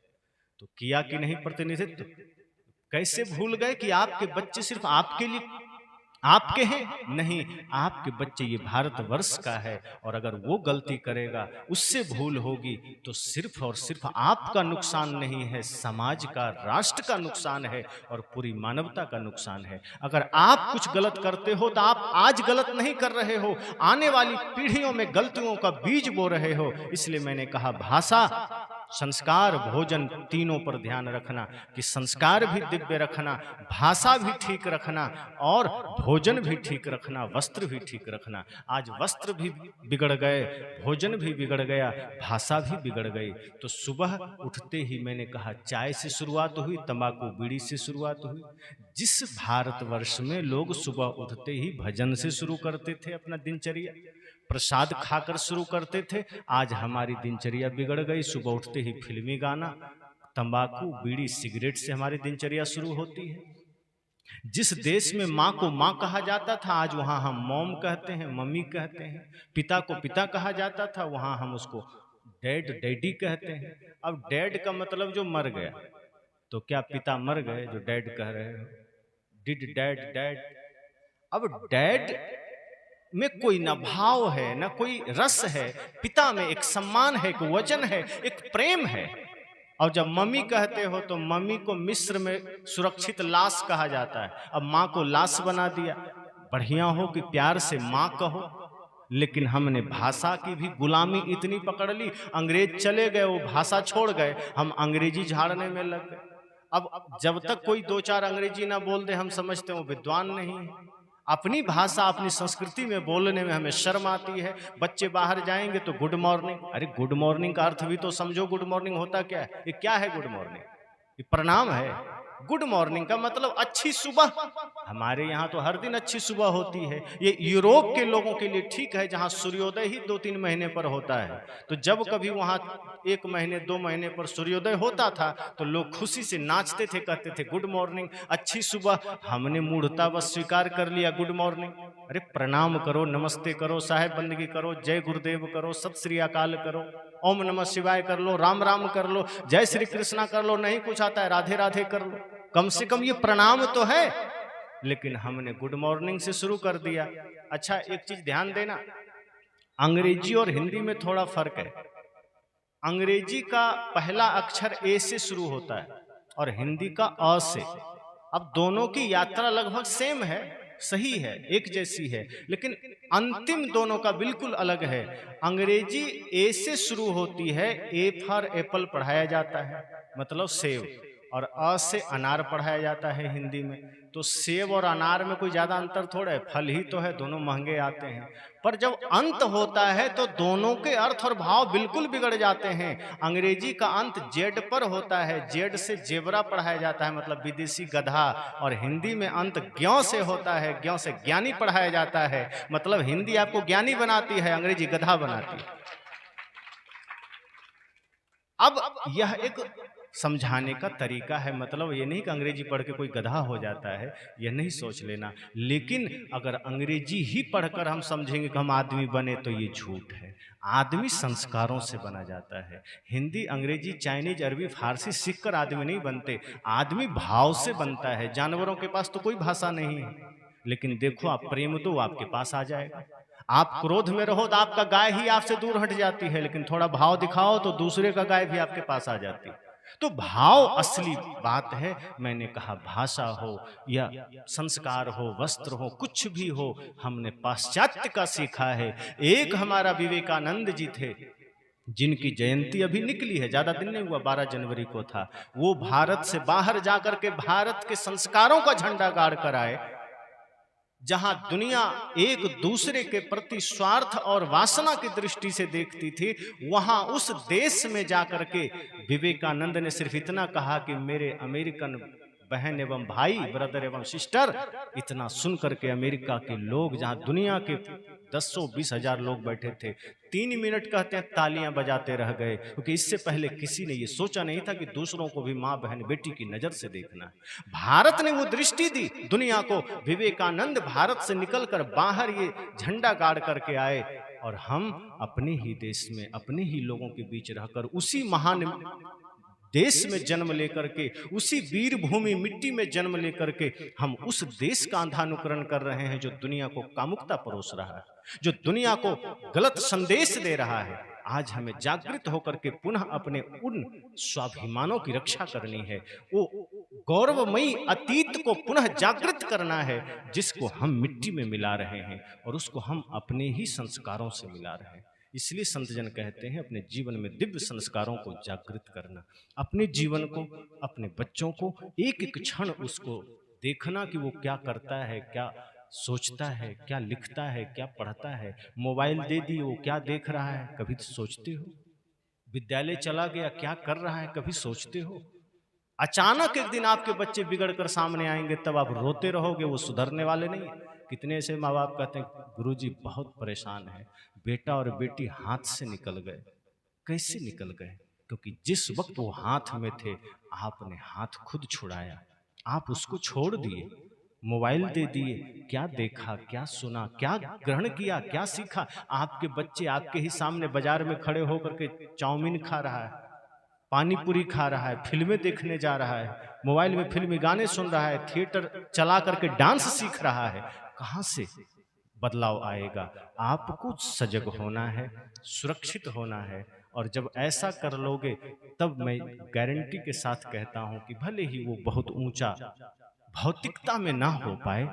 तो किया कि नहीं प्रतिनिधित्व। कैसे भूल गए कि आपके बच्चे सिर्फ आपके लिए आपके हैं? नहीं, आपके बच्चे ये भारतवर्ष का है, और अगर वो गलती करेगा, उससे भूल होगी, तो सिर्फ और सिर्फ आपका नुकसान नहीं है, समाज का, राष्ट्र का नुकसान है और पूरी मानवता का नुकसान है। अगर आप कुछ गलत करते हो तो आप आज गलत नहीं कर रहे हो, आने वाली पीढ़ियों में गलतियों का बीज बो रहे हो। इसलिए मैंने कहा भाषा, संस्कार, भोजन, तीनों पर ध्यान रखना कि संस्कार भी दिव्य रखना, भाषा भी ठीक रखना और भोजन भी ठीक रखना, वस्त्र भी ठीक रखना। आज वस्त्र भी बिगड़ गए, भोजन भी बिगड़ गया, भाषा भी बिगड़ गई। तो सुबह उठते ही मैंने कहा चाय से शुरुआत हुई, तंबाकू बीड़ी से शुरुआत हुई। जिस भारतवर्ष में लोग सुबह उठते ही भजन से शुरू करते थे अपना दिनचर्या, प्रसाद खाकर शुरू करते थे, आज हमारी दिनचर्या बिगड़ गई। सुबह उठते ही फिल्मी गाना, तंबाकू बीड़ी सिगरेट से हमारी दिनचर्या शुरू होती है। जिस देश में माँ को माँ कहा जाता था, आज वहां हम मॉम कहते हैं, मम्मी कहते हैं। पिता को पिता कहा जाता था, वहां हम उसको डैड, डैडी कहते हैं। अब डैड का मतलब जो मर गया, तो क्या पिता मर गए जो डैड कह रहे हो? Did dad dad. अब डैड में कोई न भाव है, न कोई रस है। पिता में एक सम्मान है, एक वजन है, एक प्रेम है। और जब मम्मी कहते हो तो मम्मी को मिस्र में सुरक्षित लाश कहा जाता है, अब माँ को लाश बना दिया। बढ़िया हो कि प्यार से माँ कहो, लेकिन हमने भाषा की भी गुलामी इतनी पकड़ ली। अंग्रेज चले गए, वो भाषा छोड़ गए, हम अंग्रेजी झाड़ने में लग गए। अब जब तक कोई दो चार अंग्रेजी ना बोल दे, हम समझते हैं वो विद्वान नहीं है। अपनी भाषा, अपनी संस्कृति में बोलने में हमें शर्म आती है। बच्चे बाहर जाएंगे तो गुड मॉर्निंग, अरे गुड मॉर्निंग का अर्थ भी तो समझो। गुड मॉर्निंग होता क्या है? ये क्या है गुड मॉर्निंग? ये प्रणाम है। गुड मॉर्निंग का मतलब अच्छी सुबह। हमारे यहाँ तो हर दिन अच्छी सुबह होती है। ये यूरोप के लोगों के लिए ठीक है, जहाँ सूर्योदय ही 2-3 महीने पर होता है। तो जब कभी वहाँ 1 महीने 2 महीने पर सूर्योदय होता था तो लोग खुशी से नाचते थे, कहते थे गुड मॉर्निंग, अच्छी सुबह। हमने मूढ़ता बस स्वीकार कर लिया गुड मॉर्निंग। अरे प्रणाम करो, नमस्ते करो, साहेब बंदगी करो, जय गुरुदेव करो, सत श्री अकाल करो, ओम नमः शिवाय कर लो, राम राम कर लो, जय श्री कृष्णा कर लो, नहीं कुछ आता है राधे राधे कर लो। कम से कम ये प्रणाम तो है। लेकिन हमने गुड मॉर्निंग से शुरू कर दिया। अच्छा, एक चीज ध्यान देना, अंग्रेजी और हिंदी में थोड़ा फर्क है। अंग्रेजी का पहला अक्षर ए से शुरू होता है और हिंदी का अ से। अब दोनों की यात्रा लगभग सेम है, सही है, एक जैसी है, लेकिन अंतिम दोनों का बिल्कुल अलग है। अंग्रेजी ए से शुरू होती है, ए फॉर एप्पल पढ़ाया जाता है, मतलब सेब, और अ से अनार पढ़ाया जाता है हिंदी में। तो सेब और अनार में कोई ज्यादा अंतर थोड़ा है, फल ही तो है, दोनों महंगे आते हैं। पर जब अंत होता है तो दोनों के अर्थ और भाव बिल्कुल बिगड़ जाते हैं। अंग्रेजी का अंत जेड पर होता है, जेड से जेबरा पढ़ाया जाता है, मतलब विदेशी गधा, और हिंदी में अंत ज्ञों से होता है, ज्ञों से ज्ञानी पढ़ाया जाता है। मतलब हिंदी आपको ज्ञानी बनाती है, अंग्रेजी गधा बनाती है। अब यह एक समझाने का तरीका है, मतलब ये नहीं कि अंग्रेजी पढ़ के कोई गधा हो जाता है, यह नहीं सोच लेना। लेकिन अगर अंग्रेजी ही पढ़कर हम समझेंगे कि हम आदमी बने, तो ये झूठ है। आदमी संस्कारों से बना जाता है। हिंदी, अंग्रेजी, चाइनीज, अरबी, फारसी सीख कर आदमी नहीं बनते, आदमी भाव से बनता है। जानवरों के पास तो कोई भाषा नहीं है, लेकिन देखो आप प्रेम दो, आपके पास आ जाएगा। आप क्रोध में रहो तो आपका गाय ही आपसे दूर हट जाती है, लेकिन थोड़ा भाव दिखाओ तो दूसरे का गाय भी आपके पास आ जाती है। तो भाव असली बात है। मैंने कहा भाषा हो या संस्कार हो, वस्त्र हो, कुछ भी हो, हमने पाश्चात्य का सीखा है। एक हमारा विवेकानंद जी थे, जिनकी जयंती अभी निकली है, ज्यादा दिन नहीं हुआ, 12 जनवरी को था। वो भारत से बाहर जाकर के भारत के संस्कारों का झंडा गाड़ कर आए। जहां दुनिया एक दूसरे के प्रति स्वार्थ और वासना की दृष्टि से देखती थी, वहां उस देश में जाकर के विवेकानंद ने सिर्फ इतना कहा कि मेरे अमेरिकन बहन एवं भाई, ब्रदर एवं सिस्टर, इतना सुन करके अमेरिका के लोग, जहां दुनिया के 10-20 हजार लोग बैठे थे, 3 मिनट कहते हैं तालियां बजाते रह गए, क्योंकि इससे पहले किसी ने ये सोचा नहीं था कि दूसरों को भी माँ बहन बेटी की नजर से देखना है। भारत ने वो दृष्टि दी दुनिया को। विवेकानंद भारत से निकलकर बाहर ये झंडा गाड़ करके आए, और हम अपने ही देश में अपने ही लोगों के बीच रहकर उसी महान देश में जन्म लेकर के, उसी वीर भूमि मिट्टी में जन्म लेकर के हम उस देश का अंधानुकरण कर रहे हैं जो दुनिया को कामुकता परोस रहा है, जो दुनिया को गलत संदेश दे रहा है। आज हमें जागृत होकर के पुनः अपने उन स्वाभिमानों की रक्षा करनी है, वो गौरवमयी अतीत को पुनः जागृत करना है जिसको हम मिट्टी में मिला रहे हैं और उसको हम अपने ही संस्कारों से मिला रहे हैं। इसलिए संत जन कहते हैं अपने जीवन में दिव्य संस्कारों को जागृत करना, अपने जीवन को, अपने बच्चों को एक एक क्षण उसको देखना कि वो क्या करता है, क्या सोचता है, क्या लिखता है, क्या पढ़ता है। मोबाइल दे दी, वो क्या देख रहा है, कभी तो सोचते हो? विद्यालय चला गया, क्या कर रहा है, कभी सोचते हो? अचानक एक दिन आपके बच्चे बिगड़ कर सामने आएंगे, तब आप रोते रहोगे, वो सुधरने वाले नहीं है। कितने ऐसे माँ बाप कहते हैं गुरुजी बहुत परेशान है, बेटा और बेटी हाथ से निकल गए। कैसे निकल गए? क्योंकि जिस वक्त वो हाथ में थे आपने हाथ खुद छुड़ाया, आप उसको छोड़ दिए, मोबाइल दे दिए। क्या देखा, क्या सुना, क्या ग्रहण किया, क्या सीखा? आपके बच्चे आपके ही सामने बाजार में खड़े होकर के चाउमीन खा रहा है, पानी पूरी खा रहा है, फिल्में देखने जा रहा है, मोबाइल में फिल्मी गाने सुन रहा है, थिएटर चला करके डांस सीख रहा है। कहां से बदलाव आएगा? आपको सजग होना है, सुरक्षित होना है, और जब ऐसा कर लोगे तब मैं गारंटी के साथ कहता हूं कि भले ही वो बहुत ऊंचा भौतिकता में ना हो पाए,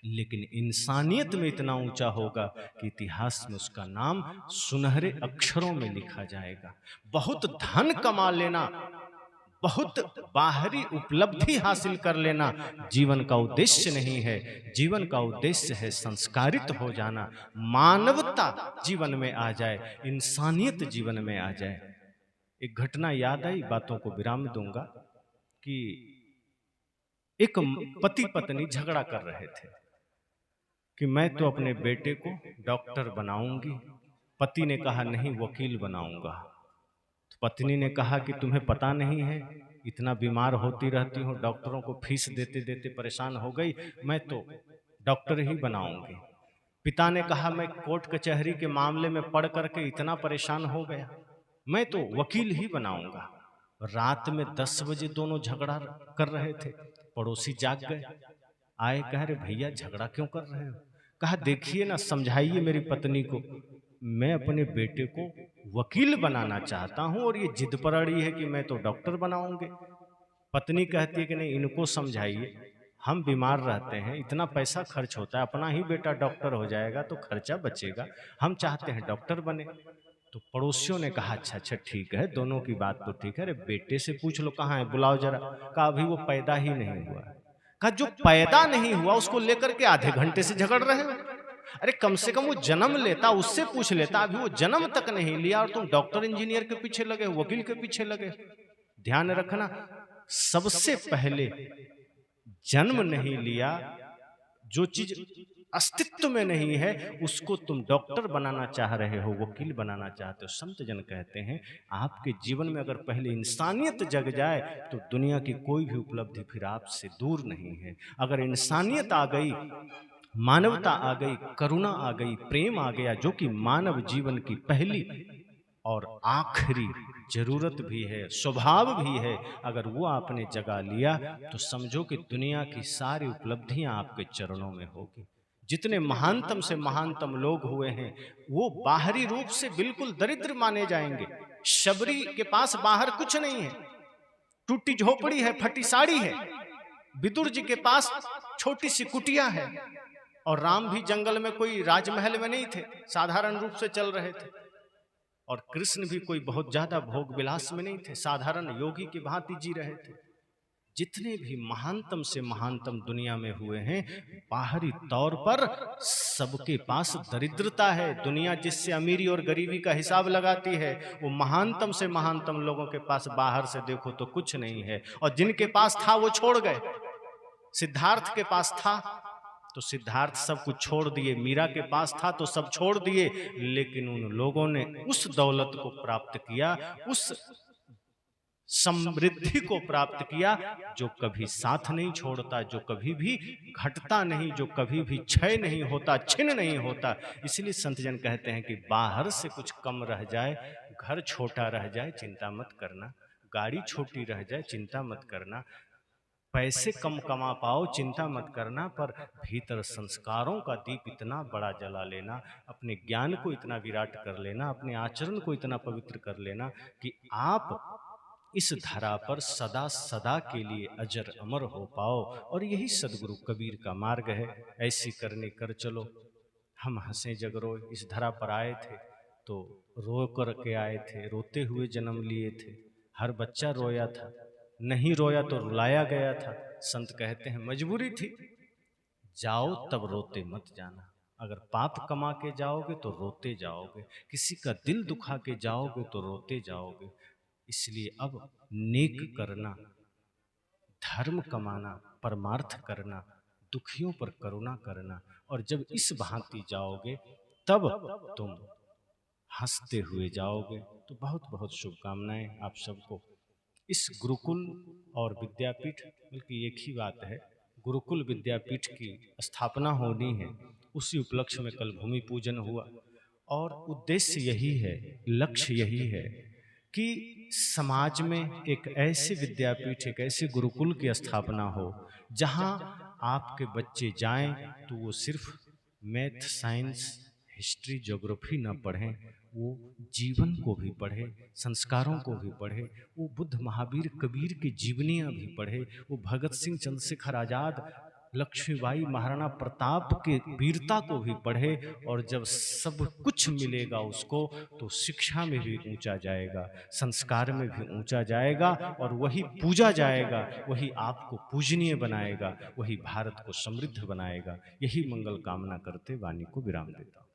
लेकिन इंसानियत में इतना ऊंचा होगा कि इतिहास में उसका नाम सुनहरे अक्षरों में लिखा जाएगा। बहुत धन कमा लेना, बहुत बाहरी उपलब्धि हासिल कर लेना जीवन का उद्देश्य नहीं है। जीवन का उद्देश्य है संस्कारित हो जाना, मानवता जीवन में आ जाए, इंसानियत जीवन में आ जाए। एक घटना याद आई, बातों को विराम दूंगा, कि एक पति पत्नी झगड़ा कर रहे थे कि मैं तो अपने बेटे को डॉक्टर बनाऊंगी। पति ने कहा नहीं, वकील बनाऊंगा। तो पत्नी ने कहा कि तुम्हें पता नहीं है, इतना बीमार होती रहती हूँ, डॉक्टरों को फीस देते देते परेशान हो गई, मैं तो डॉक्टर ही बनाऊंगी। पिता ने कहा मैं कोर्ट कचहरी के मामले में पढ़ करके इतना परेशान हो गया, मैं तो वकील ही बनाऊंगा। रात में 10 बजे दोनों झगड़ा कर रहे थे। पड़ोसी जाग गए, आए, कह रहे भैया झगड़ा क्यों कर रहे हो? कहा देखिए ना, समझाइए मेरी पत्नी को, मैं अपने बेटे को वकील बनाना चाहता हूं और ये जिद पर अड़ी है कि मैं तो डॉक्टर बनाऊंगी। पत्नी कहती है कि नहीं, इनको समझाइए, हम बीमार रहते हैं, इतना पैसा खर्च होता है, अपना ही बेटा डॉक्टर हो जाएगा तो खर्चा बचेगा, हम चाहते हैं डॉक्टर बने। तो पड़ोसियों ने कहा अच्छा अच्छा ठीक है, दोनों की बात तो ठीक है, अरे बेटे से पूछ लो कहाँ है, बुलाओ जरा। कहा अभी वो पैदा ही नहीं हुआ। कहा जो पैदा नहीं हुआ उसको लेकर के आधे घंटे से झगड़ रहे हो? अरे कम से कम वो जन्म लेता, उससे पूछ लेता, अभी वो जन्म तक नहीं लिया और तुम डॉक्टर इंजीनियर के पीछे लगे हो, वकील के पीछे लगे। ध्यान रखना, सबसे पहले जन्म नहीं लिया, जो चीज अस्तित्व में नहीं है उसको तुम डॉक्टर बनाना चाह रहे हो, वकील बनाना चाहते हो। संत जन कहते हैं आपके जीवन में अगर पहले इंसानियत जग जाए तो दुनिया की कोई भी उपलब्धि फिर आपसे दूर नहीं है। अगर इंसानियत आ गई, मानवता आ गई, करुणा आ गई, प्रेम आ गया, जो कि मानव जीवन की पहली और आखिरी जरूरत भी है, स्वभाव भी है, अगर वो आपने जगा लिया तो समझो कि दुनिया की सारी उपलब्धियां आपके चरणों में होगी। जितने महानतम से महानतम लोग हुए हैं वो बाहरी रूप से बिल्कुल दरिद्र माने जाएंगे। शबरी के पास बाहर कुछ नहीं है, टूटी झोपड़ी है, फटी साड़ी है। विदुर जी के पास छोटी सी कुटिया है, और राम भी जंगल में कोई राजमहल में नहीं थे, साधारण रूप से चल रहे थे। और कृष्ण भी कोई बहुत ज्यादा भोग विलास में नहीं थे, साधारण योगी की भांति जी रहे थे। जितने भी महानतम से महानतम दुनिया में हुए हैं, बाहरी तौर पर सबके पास दरिद्रता है। दुनिया जिससे अमीरी और गरीबी का हिसाब लगाती है, वो महानतम से महानतम लोगों के पास बाहर से देखो तो कुछ नहीं है, और जिनके पास था वो छोड़ गए। सिद्धार्थ के पास था तो सिद्धार्थ सब कुछ छोड़ दिए, मीरा के पास था तो सब छोड़ दिए, लेकिन उन लोगों ने उस दौलत को प्राप्त किया, उस समृद्धि को प्राप्त किया जो कभी साथ नहीं छोड़ता, जो कभी भी घटता नहीं, जो कभी भी क्षय नहीं होता, छिन्न नहीं होता। इसलिए संत जन कहते हैं कि बाहर से कुछ कम रह जाए, घर छोटा रह जाए, चिंता मत करना, गाड़ी छोटी रह जाए, चिंता मत करना, पैसे कम कमा पाओ, चिंता मत करना, पर भीतर संस्कारों का दीप इतना बड़ा जला लेना, अपने ज्ञान को इतना विराट कर लेना, अपने आचरण को इतना पवित्र कर लेना कि आप इस धरा पर सदा सदा के लिए अजर अमर हो पाओ। और यही सदगुरु कबीर का मार्ग है। ऐसी करने कर चलो। हम हंसे जग रोए, इस धरा पर आए थे तो रो कर के आए थे, रोते हुए जन्म लिए थे। हर बच्चा रोया था, नहीं रोया तो रुलाया गया था। संत कहते हैं मजबूरी थी, जाओ तब रोते मत जाना। अगर पाप कमा के जाओगे तो रोते जाओगे, किसी का दिल दुखा के जाओगे तो रोते जाओगे। इसलिए अब नेक करना, धर्म कमाना, परमार्थ करना, दुखियों पर करुणा करना, और जब इस भांति जाओगे तब तुम हंसते हुए जाओगे। तो बहुत बहुत शुभकामनाएं आप सबको। इस गुरुकुल और विद्यापीठ, बल्कि एक ही बात है, गुरुकुल विद्यापीठ की स्थापना होनी है, उसी उपलक्ष्य में कल भूमि पूजन हुआ। और उद्देश्य यही है, लक्ष्य यही है कि समाज में एक ऐसे विद्यापीठ, एक ऐसे गुरुकुल की स्थापना हो जहां आपके बच्चे जाएं तो वो सिर्फ मैथ, साइंस, हिस्ट्री, ज्योग्राफी न पढ़ें, वो जीवन को भी पढ़े, संस्कारों को भी पढ़े, वो बुद्ध, महावीर, कबीर की जीवनियां भी पढ़े, वो भगत सिंह, चंद्रशेखर आजाद, लक्ष्मीबाई, महाराणा प्रताप के वीरता को भी पढ़े। और जब सब कुछ मिलेगा उसको, तो शिक्षा में भी ऊंचा जाएगा, संस्कार में भी ऊंचा जाएगा, और वही पूजा जाएगा, वही आपको पूजनीय बनाएगा, वही भारत को समृद्ध बनाएगा। यही मंगल कामना करते वाणी को विराम देता हूं।